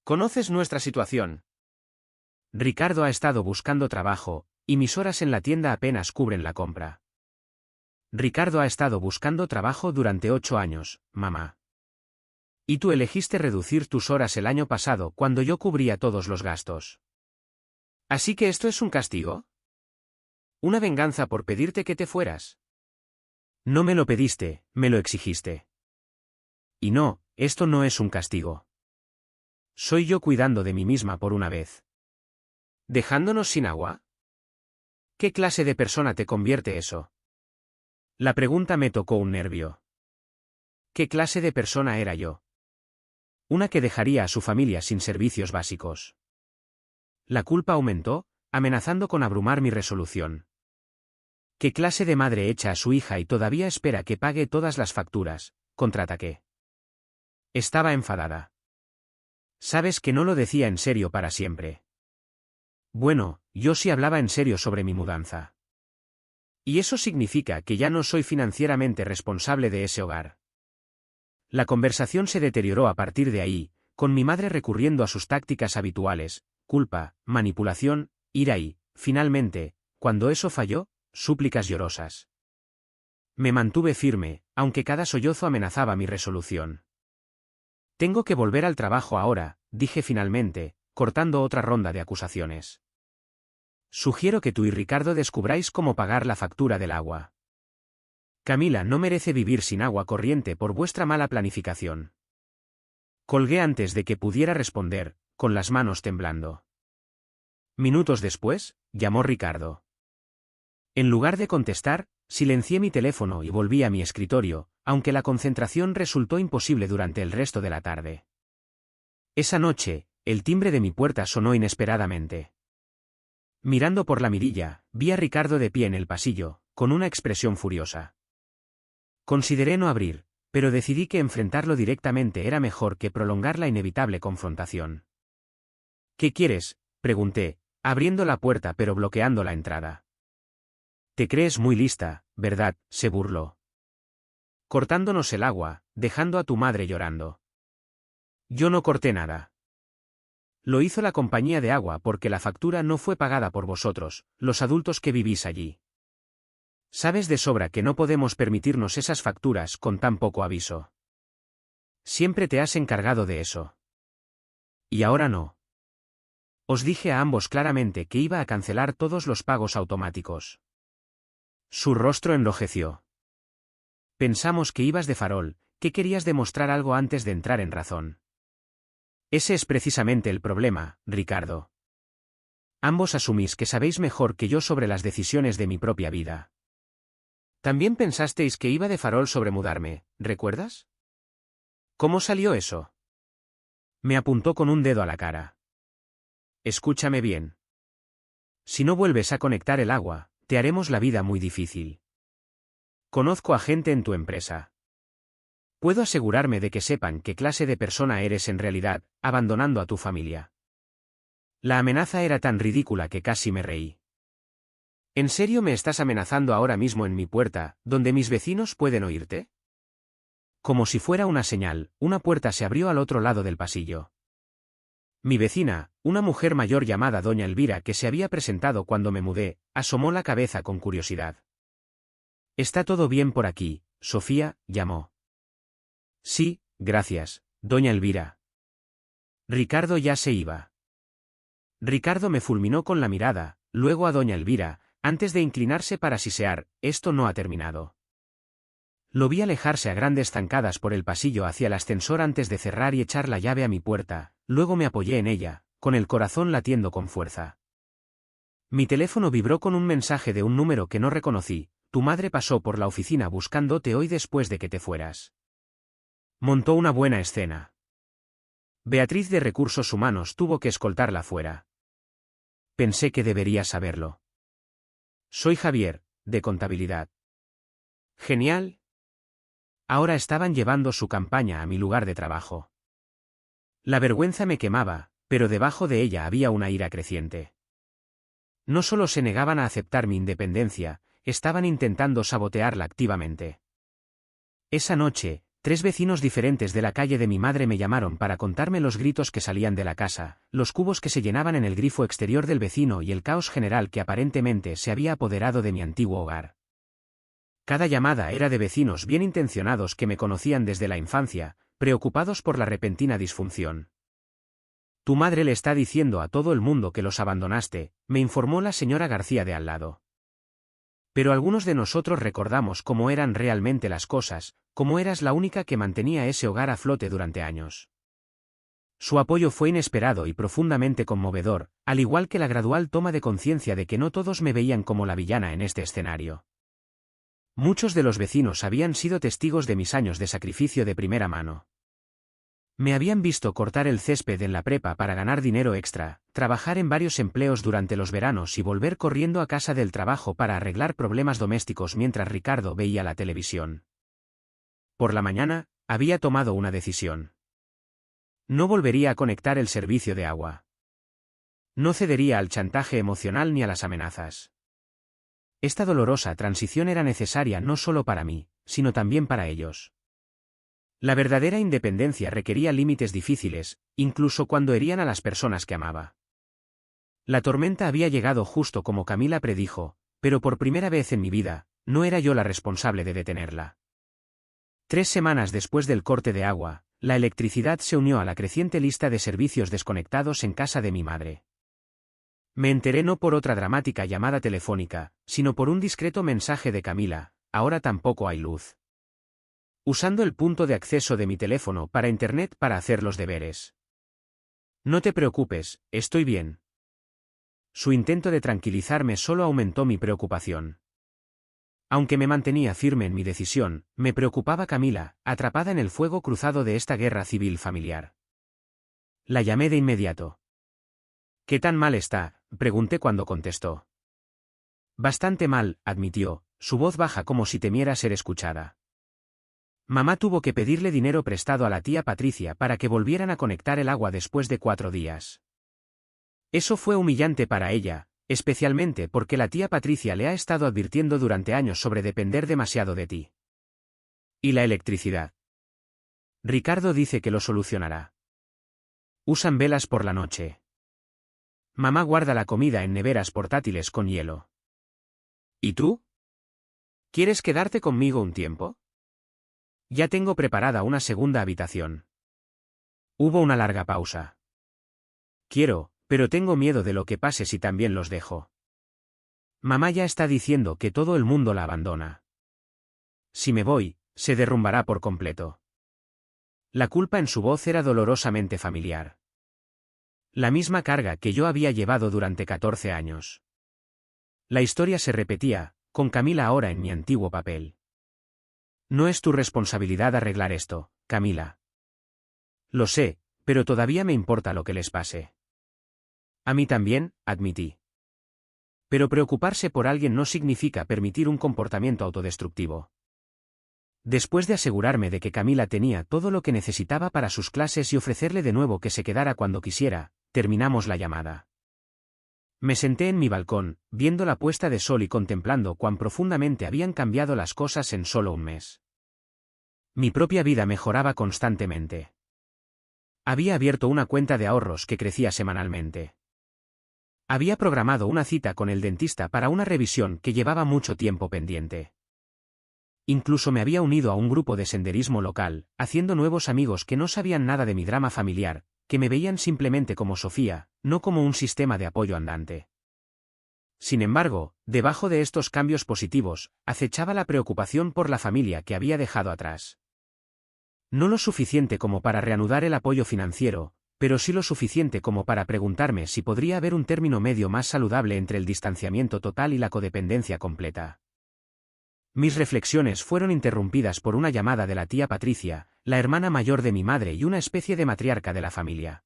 ¿Conoces nuestra situación? Ricardo ha estado buscando trabajo, y mis horas en la tienda apenas cubren la compra. Ricardo ha estado buscando trabajo durante 8 años, mamá. Y tú elegiste reducir tus horas el año pasado cuando yo cubría todos los gastos. ¿Así que esto es un castigo? ¿Una venganza por pedirte que te fueras? No me lo pediste, me lo exigiste. Y no, esto no es un castigo. Soy yo cuidando de mí misma por una vez. ¿Dejándonos sin agua? ¿Qué clase de persona te convierte eso? La pregunta me tocó un nervio. ¿Qué clase de persona era yo? Una que dejaría a su familia sin servicios básicos. La culpa aumentó, amenazando con abrumar mi resolución. ¿Qué clase de madre echa a su hija y todavía espera que pague todas las facturas? Contraataqué. Estaba enfadada. Sabes que no lo decía en serio para siempre. Bueno, yo sí hablaba en serio sobre mi mudanza. Y eso significa que ya no soy financieramente responsable de ese hogar. La conversación se deterioró a partir de ahí, con mi madre recurriendo a sus tácticas habituales, culpa, manipulación, ira y, finalmente, cuando eso falló, súplicas llorosas. Me mantuve firme, aunque cada sollozo amenazaba mi resolución. Tengo que volver al trabajo ahora, dije finalmente, cortando otra ronda de acusaciones. Sugiero que tú y Ricardo descubráis cómo pagar la factura del agua. Camila no merece vivir sin agua corriente por vuestra mala planificación. Colgué antes de que pudiera responder, con las manos temblando. Minutos después, llamó Ricardo. En lugar de contestar, silencié mi teléfono y volví a mi escritorio, aunque la concentración resultó imposible durante el resto de la tarde. Esa noche, el timbre de mi puerta sonó inesperadamente. Mirando por la mirilla, vi a Ricardo de pie en el pasillo, con una expresión furiosa. Consideré no abrir, pero decidí que enfrentarlo directamente era mejor que prolongar la inevitable confrontación. ¿Qué quieres?, pregunté, abriendo la puerta pero bloqueando la entrada. Te crees muy lista, ¿verdad?, se burló. Cortándonos el agua, dejando a tu madre llorando. Yo no corté nada. Lo hizo la compañía de agua porque la factura no fue pagada por vosotros, los adultos que vivís allí. Sabes de sobra que no podemos permitirnos esas facturas con tan poco aviso. Siempre te has encargado de eso. Y ahora no. Os dije a ambos claramente que iba a cancelar todos los pagos automáticos. Su rostro enrojeció. Pensamos que ibas de farol, que querías demostrar algo antes de entrar en razón. Ese es precisamente el problema, Ricardo. Ambos asumís que sabéis mejor que yo sobre las decisiones de mi propia vida. También pensasteis que iba de farol sobre mudarme, ¿recuerdas? ¿Cómo salió eso? Me apuntó con un dedo a la cara. Escúchame bien. Si no vuelves a conectar el agua, te haremos la vida muy difícil. Conozco a gente en tu empresa. Puedo asegurarme de que sepan qué clase de persona eres en realidad, abandonando a tu familia. La amenaza era tan ridícula que casi me reí. ¿En serio me estás amenazando ahora mismo en mi puerta, donde mis vecinos pueden oírte? Como si fuera una señal, una puerta se abrió al otro lado del pasillo. Mi vecina, una mujer mayor llamada doña Elvira que se había presentado cuando me mudé, asomó la cabeza con curiosidad. «¿Está todo bien por aquí, Sofía?», llamó. «Sí, gracias, doña Elvira». Ricardo ya se iba. Ricardo me fulminó con la mirada, luego a doña Elvira, antes de inclinarse para sisear: «Esto no ha terminado». Lo vi alejarse a grandes zancadas por el pasillo hacia el ascensor antes de cerrar y echar la llave a mi puerta, luego me apoyé en ella, con el corazón latiendo con fuerza. Mi teléfono vibró con un mensaje de un número que no reconocí: «Tu madre pasó por la oficina buscándote hoy después de que te fueras». Montó una buena escena. Beatriz de Recursos Humanos tuvo que escoltarla fuera. Pensé que debería saberlo. Soy Javier, de Contabilidad. Genial. Ahora estaban llevando su campaña a mi lugar de trabajo. La vergüenza me quemaba, pero debajo de ella había una ira creciente. No solo se negaban a aceptar mi independencia, estaban intentando sabotearla activamente. Esa noche, 3 vecinos diferentes de la calle de mi madre me llamaron para contarme los gritos que salían de la casa, los cubos que se llenaban en el grifo exterior del vecino y el caos general que aparentemente se había apoderado de mi antiguo hogar. Cada llamada era de vecinos bien intencionados que me conocían desde la infancia, preocupados por la repentina disfunción. «Tu madre le está diciendo a todo el mundo que los abandonaste», me informó la señora García de al lado. Pero algunos de nosotros recordamos cómo eran realmente las cosas, cómo eras la única que mantenía ese hogar a flote durante años. Su apoyo fue inesperado y profundamente conmovedor, al igual que la gradual toma de conciencia de que no todos me veían como la villana en este escenario. Muchos de los vecinos habían sido testigos de mis años de sacrificio de primera mano. Me habían visto cortar el césped en la prepa para ganar dinero extra, trabajar en varios empleos durante los veranos y volver corriendo a casa del trabajo para arreglar problemas domésticos mientras Ricardo veía la televisión. Por la mañana, había tomado una decisión. No volvería a conectar el servicio de agua. No cedería al chantaje emocional ni a las amenazas. Esta dolorosa transición era necesaria no solo para mí, sino también para ellos. La verdadera independencia requería límites difíciles, incluso cuando herían a las personas que amaba. La tormenta había llegado justo como Camila predijo, pero por primera vez en mi vida, no era yo la responsable de detenerla. 3 semanas después del corte de agua, la electricidad se unió a la creciente lista de servicios desconectados en casa de mi madre. Me enteré no por otra dramática llamada telefónica, sino por un discreto mensaje de Camila: ahora tampoco hay luz. Usando el punto de acceso de mi teléfono para internet para hacer los deberes. No te preocupes, estoy bien. Su intento de tranquilizarme solo aumentó mi preocupación. Aunque me mantenía firme en mi decisión, me preocupaba Camila, atrapada en el fuego cruzado de esta guerra civil familiar. La llamé de inmediato. ¿Qué tan mal está?, pregunté cuando contestó. Bastante mal, admitió, su voz baja como si temiera ser escuchada. Mamá tuvo que pedirle dinero prestado a la tía Patricia para que volvieran a conectar el agua después de 4 días. Eso fue humillante para ella, especialmente porque la tía Patricia le ha estado advirtiendo durante años sobre depender demasiado de ti. ¿Y la electricidad? Ricardo dice que lo solucionará. Usan velas por la noche. Mamá guarda la comida en neveras portátiles con hielo. ¿Y tú? ¿Quieres quedarte conmigo un tiempo? Ya tengo preparada una segunda habitación. Hubo una larga pausa. Quiero, pero tengo miedo de lo que pase si también los dejo. Mamá ya está diciendo que todo el mundo la abandona. Si me voy, se derrumbará por completo. La culpa en su voz era dolorosamente familiar. La misma carga que yo había llevado durante 14 años. La historia se repetía, con Camila ahora en mi antiguo papel. No es tu responsabilidad arreglar esto, Camila. Lo sé, pero todavía me importa lo que les pase. A mí también, admití. Pero preocuparse por alguien no significa permitir un comportamiento autodestructivo. Después de asegurarme de que Camila tenía todo lo que necesitaba para sus clases y ofrecerle de nuevo que se quedara cuando quisiera, terminamos la llamada. Me senté en mi balcón, viendo la puesta de sol y contemplando cuán profundamente habían cambiado las cosas en solo un mes. Mi propia vida mejoraba constantemente. Había abierto una cuenta de ahorros que crecía semanalmente. Había programado una cita con el dentista para una revisión que llevaba mucho tiempo pendiente. Incluso me había unido a un grupo de senderismo local, haciendo nuevos amigos que no sabían nada de mi drama familiar, que me veían simplemente como Sofía, no como un sistema de apoyo andante. Sin embargo, debajo de estos cambios positivos, acechaba la preocupación por la familia que había dejado atrás. No lo suficiente como para reanudar el apoyo financiero, pero sí lo suficiente como para preguntarme si podría haber un término medio más saludable entre el distanciamiento total y la codependencia completa. Mis reflexiones fueron interrumpidas por una llamada de la tía Patricia, la hermana mayor de mi madre y una especie de matriarca de la familia.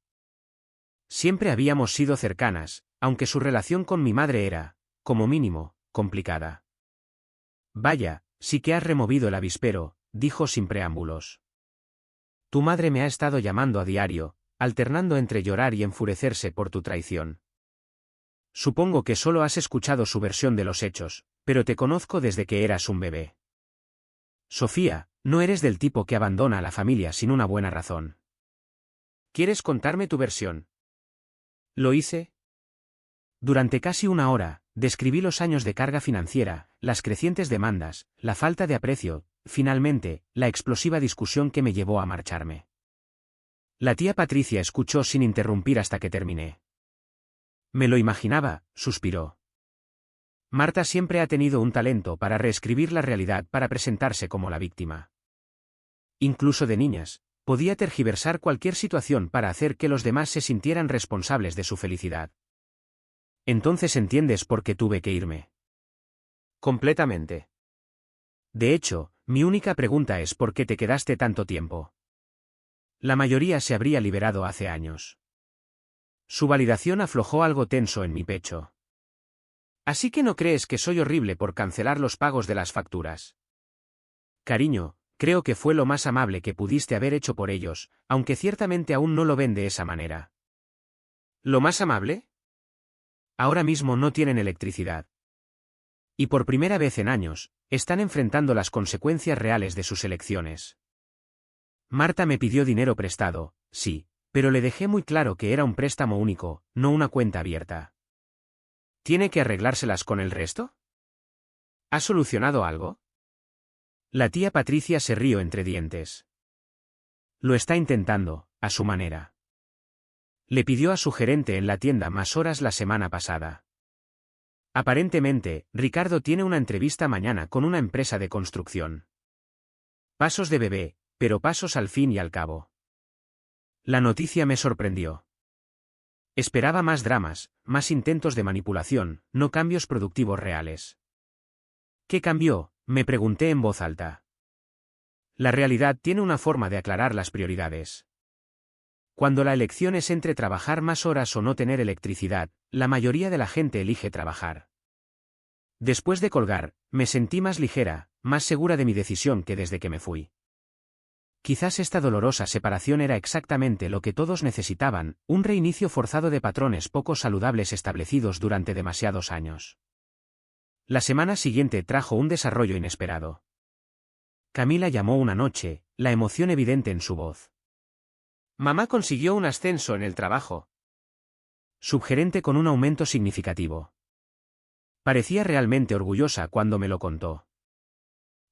Siempre habíamos sido cercanas, aunque su relación con mi madre era, como mínimo, complicada. Vaya, sí que has removido el avispero, dijo sin preámbulos. Tu madre me ha estado llamando a diario, alternando entre llorar y enfurecerse por tu traición. Supongo que solo has escuchado su versión de los hechos, pero te conozco desde que eras un bebé. Sofía, no eres del tipo que abandona a la familia sin una buena razón. ¿Quieres contarme tu versión? ¿Lo hice? Durante casi 1 hora, describí los años de carga financiera, las crecientes demandas, la falta de aprecio, finalmente, la explosiva discusión que me llevó a marcharme. La tía Patricia escuchó sin interrumpir hasta que terminé. Me lo imaginaba, suspiró. Marta siempre ha tenido un talento para reescribir la realidad para presentarse como la víctima. Incluso de niñas, podía tergiversar cualquier situación para hacer que los demás se sintieran responsables de su felicidad. Entonces entiendes por qué tuve que irme. Completamente. De hecho, mi única pregunta es ¿por qué te quedaste tanto tiempo? La mayoría se habría liberado hace años. Su validación aflojó algo tenso en mi pecho. Así que no crees que soy horrible por cancelar los pagos de las facturas. Cariño, creo que fue lo más amable que pudiste haber hecho por ellos, aunque ciertamente aún no lo ven de esa manera. ¿Lo más amable? Ahora mismo no tienen electricidad. Y por primera vez en años, están enfrentando las consecuencias reales de sus elecciones. Marta me pidió dinero prestado, sí, pero le dejé muy claro que era un préstamo único, no una cuenta abierta. ¿Tiene que arreglárselas con el resto? ¿Ha solucionado algo? La tía Patricia se rió entre dientes. Lo está intentando, a su manera. Le pidió a su gerente en la tienda más horas la semana pasada. Aparentemente, Ricardo tiene una entrevista mañana con una empresa de construcción. Pasos de bebé, pero pasos al fin y al cabo. La noticia me sorprendió. Esperaba más dramas, más intentos de manipulación, no cambios productivos reales. ¿Qué cambió?, me pregunté en voz alta. La realidad tiene una forma de aclarar las prioridades. Cuando la elección es entre trabajar más horas o no tener electricidad, la mayoría de la gente elige trabajar. Después de colgar, me sentí más ligera, más segura de mi decisión que desde que me fui. Quizás esta dolorosa separación era exactamente lo que todos necesitaban, un reinicio forzado de patrones poco saludables establecidos durante demasiados años. La semana siguiente trajo un desarrollo inesperado. Camila llamó una noche, la emoción evidente en su voz. Mamá consiguió un ascenso en el trabajo. Subgerente con un aumento significativo. Parecía realmente orgullosa cuando me lo contó.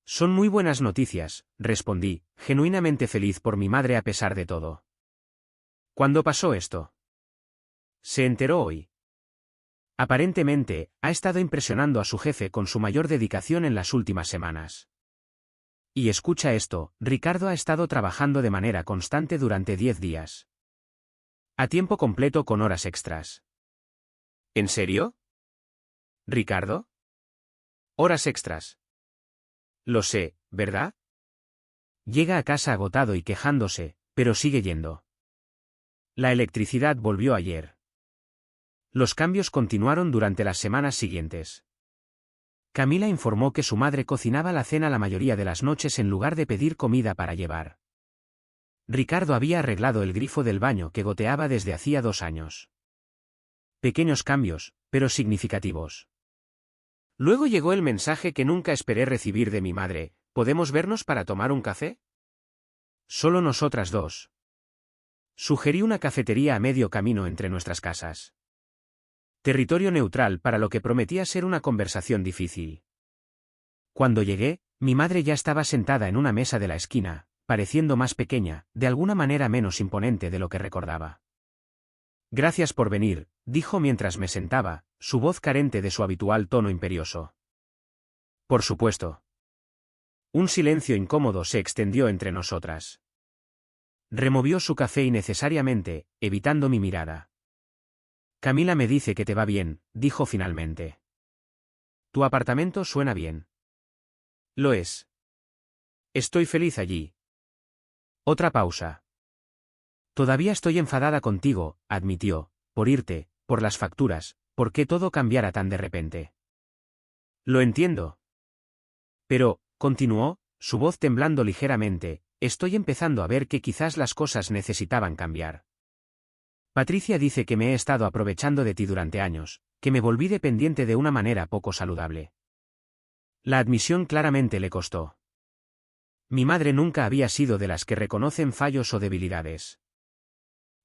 Son muy buenas noticias, respondí, genuinamente feliz por mi madre a pesar de todo. ¿Cuándo pasó esto? Se enteró hoy. Aparentemente, ha estado impresionando a su jefe con su mayor dedicación en las últimas semanas. Y escucha esto, Ricardo ha estado trabajando de manera constante durante 10 días. A tiempo completo con horas extras. ¿En serio? ¿Ricardo? Horas extras. Lo sé, ¿verdad? Llega a casa agotado y quejándose, pero sigue yendo. La electricidad volvió ayer. Los cambios continuaron durante las semanas siguientes. Camila informó que su madre cocinaba la cena la mayoría de las noches en lugar de pedir comida para llevar. Ricardo había arreglado el grifo del baño que goteaba desde hacía 2 años. Pequeños cambios, pero significativos. Luego llegó el mensaje que nunca esperé recibir de mi madre: ¿podemos vernos para tomar un café? Solo nosotras dos. Sugerí una cafetería a medio camino entre nuestras casas. Territorio neutral para lo que prometía ser una conversación difícil. Cuando llegué, mi madre ya estaba sentada en una mesa de la esquina, pareciendo más pequeña, de alguna manera menos imponente de lo que recordaba. Gracias por venir, dijo mientras me sentaba, su voz carente de su habitual tono imperioso. Por supuesto. Un silencio incómodo se extendió entre nosotras. Removió su café innecesariamente, evitando mi mirada. Camila me dice que te va bien, dijo finalmente. Tu apartamento suena bien. Lo es. Estoy feliz allí. Otra pausa. Todavía estoy enfadada contigo, admitió, por irte, por las facturas, por qué todo cambiara tan de repente. Lo entiendo. Pero, continuó, su voz temblando ligeramente, estoy empezando a ver que quizás las cosas necesitaban cambiar. Patricia dice que me he estado aprovechando de ti durante años, que me volví dependiente de una manera poco saludable. La admisión claramente le costó. Mi madre nunca había sido de las que reconocen fallos o debilidades.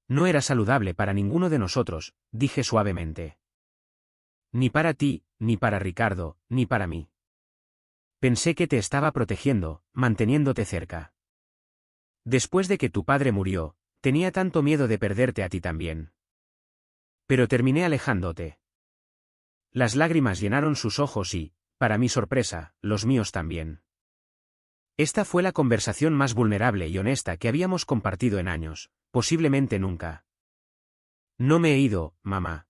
No era saludable para ninguno de nosotros, dije suavemente. Ni para ti, ni para Ricardo, ni para mí. Pensé que te estaba protegiendo, manteniéndote cerca. Después de que tu padre murió, tenía tanto miedo de perderte a ti también. Pero terminé alejándote. Las lágrimas llenaron sus ojos y, para mi sorpresa, los míos también. Esta fue la conversación más vulnerable y honesta que habíamos compartido en años, posiblemente nunca. No me he ido, mamá.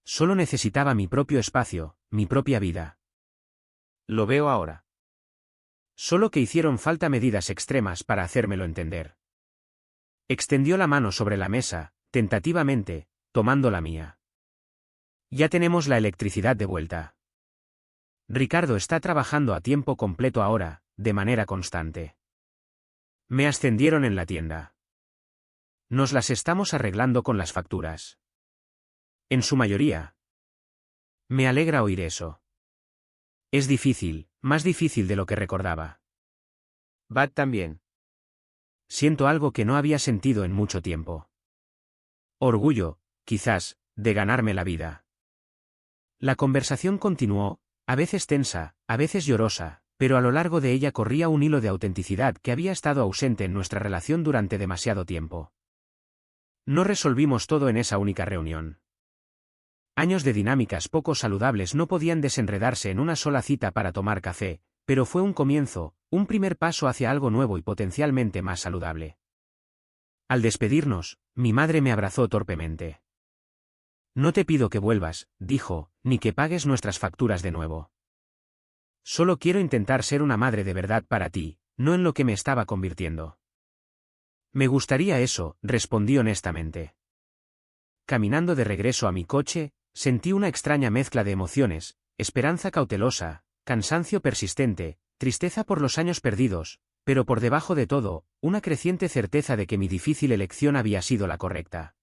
Solo necesitaba mi propio espacio, mi propia vida. Lo veo ahora. Solo que hicieron falta medidas extremas para hacérmelo entender. Extendió la mano sobre la mesa, tentativamente, tomando la mía. Ya tenemos la electricidad de vuelta. Ricardo está trabajando a tiempo completo ahora, de manera constante. Me ascendieron en la tienda. Nos las estamos arreglando con las facturas. En su mayoría. Me alegra oír eso. Es difícil, más difícil de lo que recordaba. Bad también. Siento algo que no había sentido en mucho tiempo. Orgullo, quizás, de ganarme la vida. La conversación continuó, a veces tensa, a veces llorosa, pero a lo largo de ella corría un hilo de autenticidad que había estado ausente en nuestra relación durante demasiado tiempo. No resolvimos todo en esa única reunión. Años de dinámicas poco saludables no podían desenredarse en una sola cita para tomar café, pero fue un comienzo, un primer paso hacia algo nuevo y potencialmente más saludable. Al despedirnos, mi madre me abrazó torpemente. No te pido que vuelvas, dijo, ni que pagues nuestras facturas de nuevo. Solo quiero intentar ser una madre de verdad para ti, no en lo que me estaba convirtiendo. Me gustaría eso, respondí honestamente. Caminando de regreso a mi coche, sentí una extraña mezcla de emociones, esperanza cautelosa, cansancio persistente, tristeza por los años perdidos, pero por debajo de todo, una creciente certeza de que mi difícil elección había sido la correcta.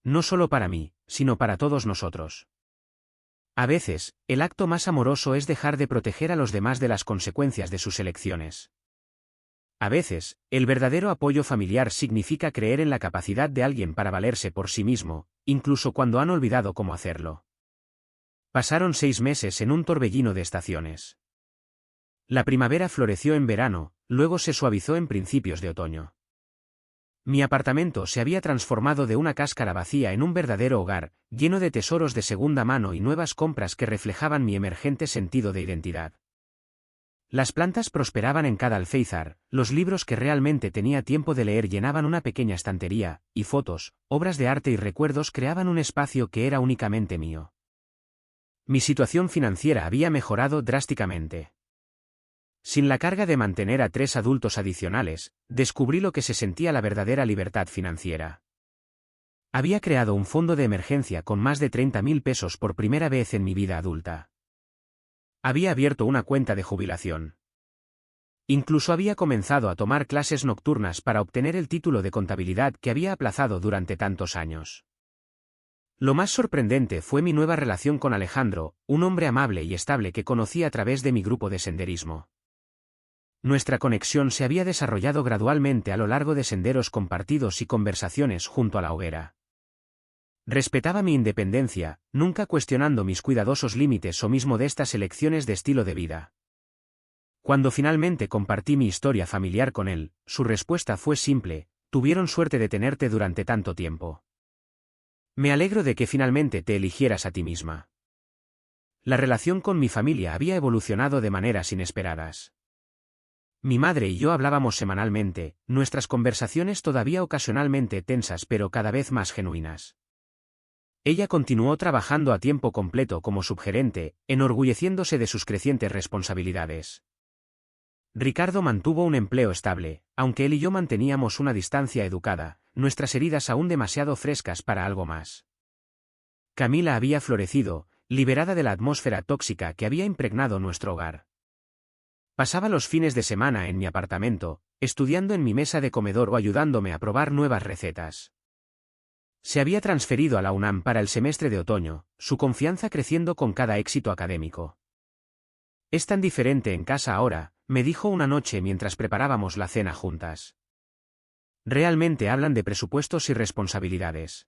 No solo para mí, sino para todos nosotros. A veces, el acto más amoroso es dejar de proteger a los demás de las consecuencias de sus elecciones. A veces, el verdadero apoyo familiar significa creer en la capacidad de alguien para valerse por sí mismo, incluso cuando han olvidado cómo hacerlo. Pasaron 6 meses en un torbellino de estaciones. La primavera floreció en verano, luego se suavizó en principios de otoño. Mi apartamento se había transformado de una cáscara vacía en un verdadero hogar, lleno de tesoros de segunda mano y nuevas compras que reflejaban mi emergente sentido de identidad. Las plantas prosperaban en cada alféizar, los libros que realmente tenía tiempo de leer llenaban una pequeña estantería, y fotos, obras de arte y recuerdos creaban un espacio que era únicamente mío. Mi situación financiera había mejorado drásticamente. Sin la carga de mantener a 3 adultos adicionales, descubrí lo que se sentía la verdadera libertad financiera. Había creado un fondo de emergencia con más de 30.000 pesos por primera vez en mi vida adulta. Había abierto una cuenta de jubilación. Incluso había comenzado a tomar clases nocturnas para obtener el título de contabilidad que había aplazado durante tantos años. Lo más sorprendente fue mi nueva relación con Alejandro, un hombre amable y estable que conocí a través de mi grupo de senderismo. Nuestra conexión se había desarrollado gradualmente a lo largo de senderos compartidos y conversaciones junto a la hoguera. Respetaba mi independencia, nunca cuestionando mis cuidadosos límites o mis modestas elecciones de estilo de vida. Cuando finalmente compartí mi historia familiar con él, su respuesta fue simple: tuvieron suerte de tenerte durante tanto tiempo. Me alegro de que finalmente te eligieras a ti misma. La relación con mi familia había evolucionado de maneras inesperadas. Mi madre y yo hablábamos semanalmente, nuestras conversaciones todavía ocasionalmente tensas pero cada vez más genuinas. Ella continuó trabajando a tiempo completo como subgerente, enorgulleciéndose de sus crecientes responsabilidades. Ricardo mantuvo un empleo estable, aunque él y yo manteníamos una distancia educada, nuestras heridas aún demasiado frescas para algo más. Camila había florecido, liberada de la atmósfera tóxica que había impregnado nuestro hogar. Pasaba los fines de semana en mi apartamento, estudiando en mi mesa de comedor o ayudándome a probar nuevas recetas. Se había transferido a la UNAM para el semestre de otoño, su confianza creciendo con cada éxito académico. Es tan diferente en casa ahora, me dijo una noche mientras preparábamos la cena juntas. Realmente hablan de presupuestos y responsabilidades.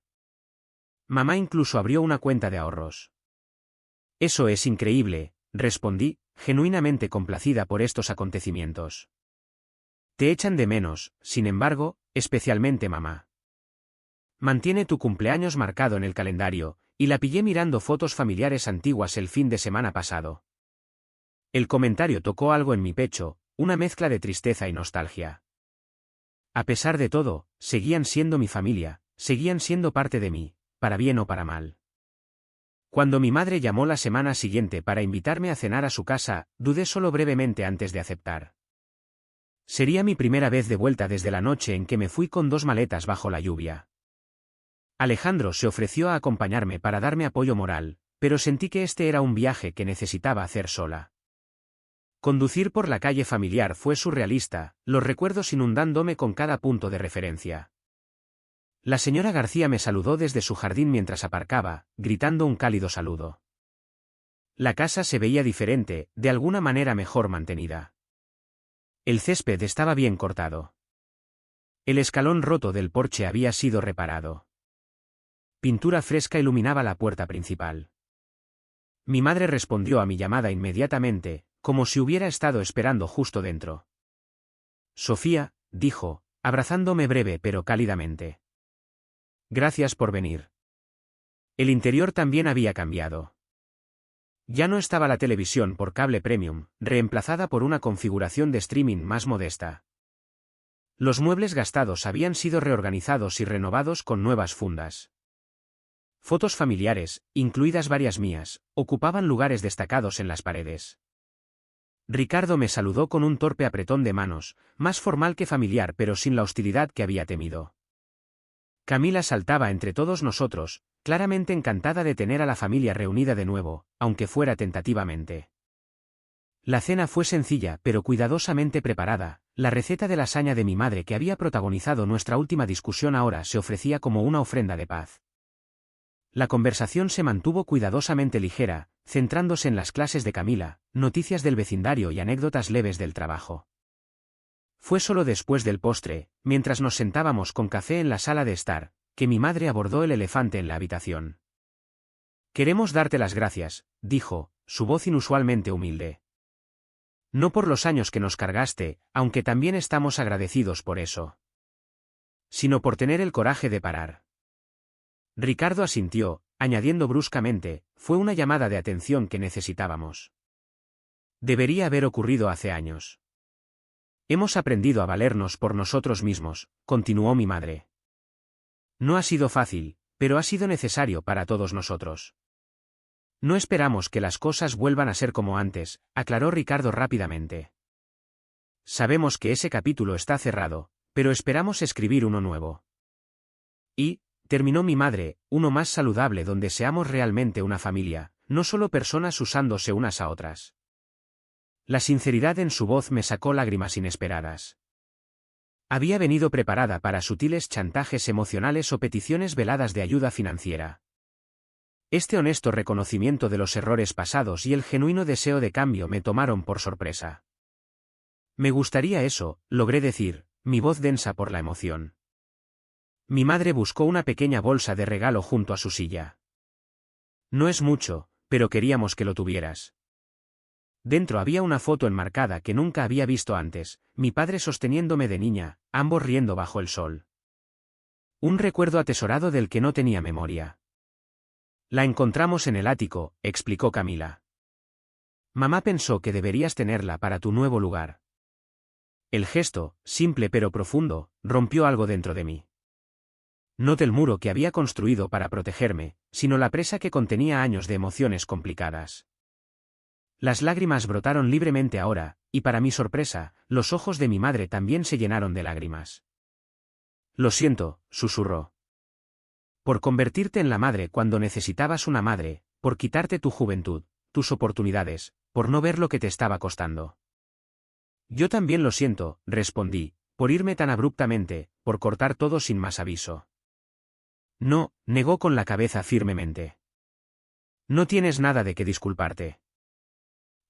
Mamá incluso abrió una cuenta de ahorros. Eso es increíble, respondí, genuinamente complacida por estos acontecimientos. Te echan de menos, sin embargo, especialmente mamá. Mantiene tu cumpleaños marcado en el calendario, y la pillé mirando fotos familiares antiguas el fin de semana pasado. El comentario tocó algo en mi pecho, una mezcla de tristeza y nostalgia. A pesar de todo, seguían siendo mi familia, seguían siendo parte de mí, para bien o para mal. Cuando mi madre llamó la semana siguiente para invitarme a cenar a su casa, dudé solo brevemente antes de aceptar. Sería mi primera vez de vuelta desde la noche en que me fui con 2 maletas bajo la lluvia. Alejandro se ofreció a acompañarme para darme apoyo moral, pero sentí que este era un viaje que necesitaba hacer sola. Conducir por la calle familiar fue surrealista, los recuerdos inundándome con cada punto de referencia. La señora García me saludó desde su jardín mientras aparcaba, gritando un cálido saludo. La casa se veía diferente, de alguna manera mejor mantenida. El césped estaba bien cortado. El escalón roto del porche había sido reparado. Pintura fresca iluminaba la puerta principal. Mi madre respondió a mi llamada inmediatamente, como si hubiera estado esperando justo dentro. Sofía, dijo, abrazándome breve pero cálidamente. Gracias por venir. El interior también había cambiado. Ya no estaba la televisión por cable premium, reemplazada por una configuración de streaming más modesta. Los muebles gastados habían sido reorganizados y renovados con nuevas fundas. Fotos familiares, incluidas varias mías, ocupaban lugares destacados en las paredes. Ricardo me saludó con un torpe apretón de manos, más formal que familiar pero sin la hostilidad que había temido. Camila saltaba entre todos nosotros, claramente encantada de tener a la familia reunida de nuevo, aunque fuera tentativamente. La cena fue sencilla pero cuidadosamente preparada, la receta de lasaña de mi madre que había protagonizado nuestra última discusión ahora se ofrecía como una ofrenda de paz. La conversación se mantuvo cuidadosamente ligera, centrándose en las clases de Camila, noticias del vecindario y anécdotas leves del trabajo. Fue solo después del postre, mientras nos sentábamos con café en la sala de estar, que mi madre abordó el elefante en la habitación. Queremos darte las gracias, dijo, su voz inusualmente humilde. No por los años que nos cargaste, aunque también estamos agradecidos por eso. Sino por tener el coraje de parar. Ricardo asintió, añadiendo bruscamente, fue una llamada de atención que necesitábamos. Debería haber ocurrido hace años. Hemos aprendido a valernos por nosotros mismos, continuó mi madre. No ha sido fácil, pero ha sido necesario para todos nosotros. No esperamos que las cosas vuelvan a ser como antes, aclaró Ricardo rápidamente. Sabemos que ese capítulo está cerrado, pero esperamos escribir uno nuevo. Y, terminó mi madre, uno más saludable donde seamos realmente una familia, no solo personas usándose unas a otras. La sinceridad en su voz me sacó lágrimas inesperadas. Había venido preparada para sutiles chantajes emocionales o peticiones veladas de ayuda financiera. Este honesto reconocimiento de los errores pasados y el genuino deseo de cambio me tomaron por sorpresa. Me gustaría eso, logré decir, mi voz densa por la emoción. Mi madre buscó una pequeña bolsa de regalo junto a su silla. No es mucho, pero queríamos que lo tuvieras. Dentro había una foto enmarcada que nunca había visto antes, mi padre sosteniéndome de niña, ambos riendo bajo el sol. Un recuerdo atesorado del que no tenía memoria. La encontramos en el ático, explicó Camila. Mamá pensó que deberías tenerla para tu nuevo lugar. El gesto, simple pero profundo, rompió algo dentro de mí. No del muro que había construido para protegerme, sino la presa que contenía años de emociones complicadas. Las lágrimas brotaron libremente ahora, y para mi sorpresa, los ojos de mi madre también se llenaron de lágrimas. Lo siento, susurró. Por convertirte en la madre cuando necesitabas una madre, por quitarte tu juventud, tus oportunidades, por no ver lo que te estaba costando. Yo también lo siento, respondí, por irme tan abruptamente, por cortar todo sin más aviso. No, negó con la cabeza firmemente. No tienes nada de qué disculparte.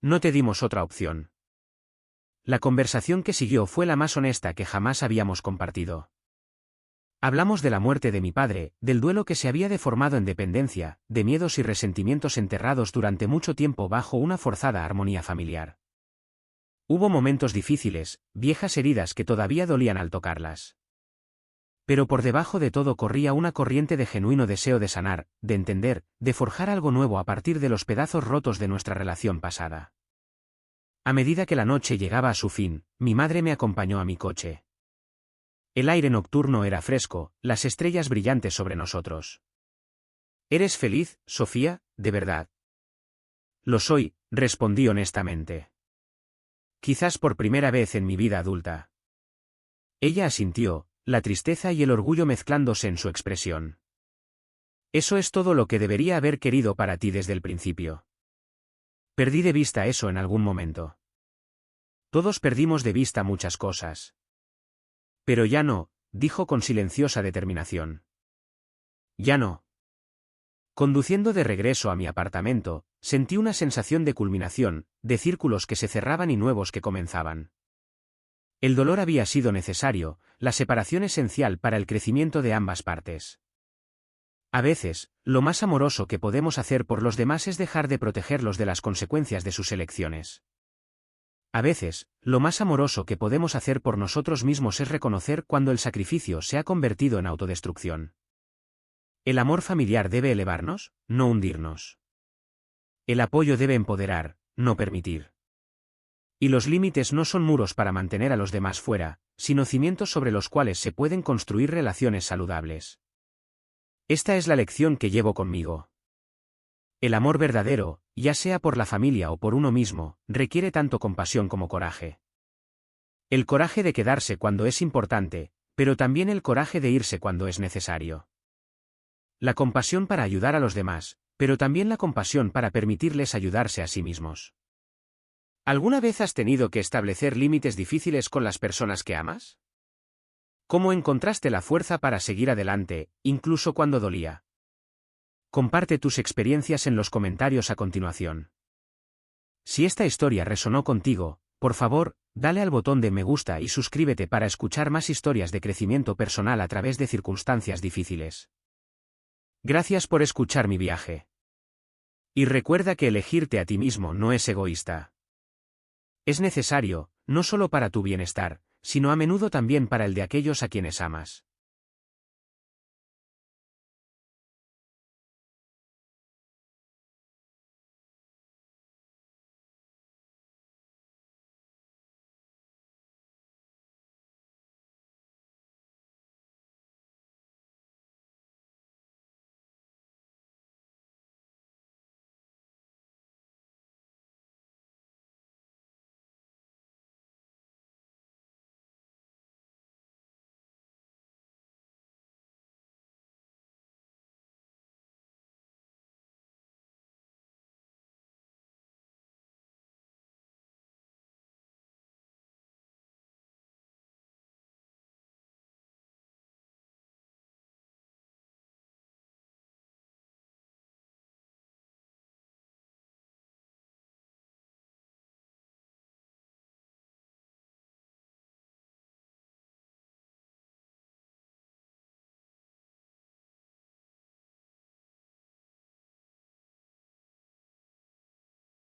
No te dimos otra opción. La conversación que siguió fue la más honesta que jamás habíamos compartido. Hablamos de la muerte de mi padre, del duelo que se había deformado en dependencia, de miedos y resentimientos enterrados durante mucho tiempo bajo una forzada armonía familiar. Hubo momentos difíciles, viejas heridas que todavía dolían al tocarlas. Pero por debajo de todo corría una corriente de genuino deseo de sanar, de entender, de forjar algo nuevo a partir de los pedazos rotos de nuestra relación pasada. A medida que la noche llegaba a su fin, mi madre me acompañó a mi coche. El aire nocturno era fresco, las estrellas brillantes sobre nosotros. ¿Eres feliz, Sofía, de verdad? Lo soy, respondí honestamente. Quizás por primera vez en mi vida adulta. Ella asintió, la tristeza y el orgullo mezclándose en su expresión. Eso es todo lo que debería haber querido para ti desde el principio. Perdí de vista eso en algún momento. Todos perdimos de vista muchas cosas. Pero ya no, dijo con silenciosa determinación. Ya no. Conduciendo de regreso a mi apartamento, sentí una sensación de culminación, de círculos que se cerraban y nuevos que comenzaban. El dolor había sido necesario, la separación esencial para el crecimiento de ambas partes. A veces, lo más amoroso que podemos hacer por los demás es dejar de protegerlos de las consecuencias de sus elecciones. A veces, lo más amoroso que podemos hacer por nosotros mismos es reconocer cuando el sacrificio se ha convertido en autodestrucción. El amor familiar debe elevarnos, no hundirnos. El apoyo debe empoderar, no permitir. Y los límites no son muros para mantener a los demás fuera, sino cimientos sobre los cuales se pueden construir relaciones saludables. Esta es la lección que llevo conmigo. El amor verdadero, ya sea por la familia o por uno mismo, requiere tanto compasión como coraje. El coraje de quedarse cuando es importante, pero también el coraje de irse cuando es necesario. La compasión para ayudar a los demás, pero también la compasión para permitirles ayudarse a sí mismos. ¿Alguna vez has tenido que establecer límites difíciles con las personas que amas? ¿Cómo encontraste la fuerza para seguir adelante, incluso cuando dolía? Comparte tus experiencias en los comentarios a continuación. Si esta historia resonó contigo, por favor, dale al botón de me gusta y suscríbete para escuchar más historias de crecimiento personal a través de circunstancias difíciles. Gracias por escuchar mi viaje. Y recuerda que elegirte a ti mismo no es egoísta. Es necesario, no solo para tu bienestar, sino a menudo también para el de aquellos a quienes amas.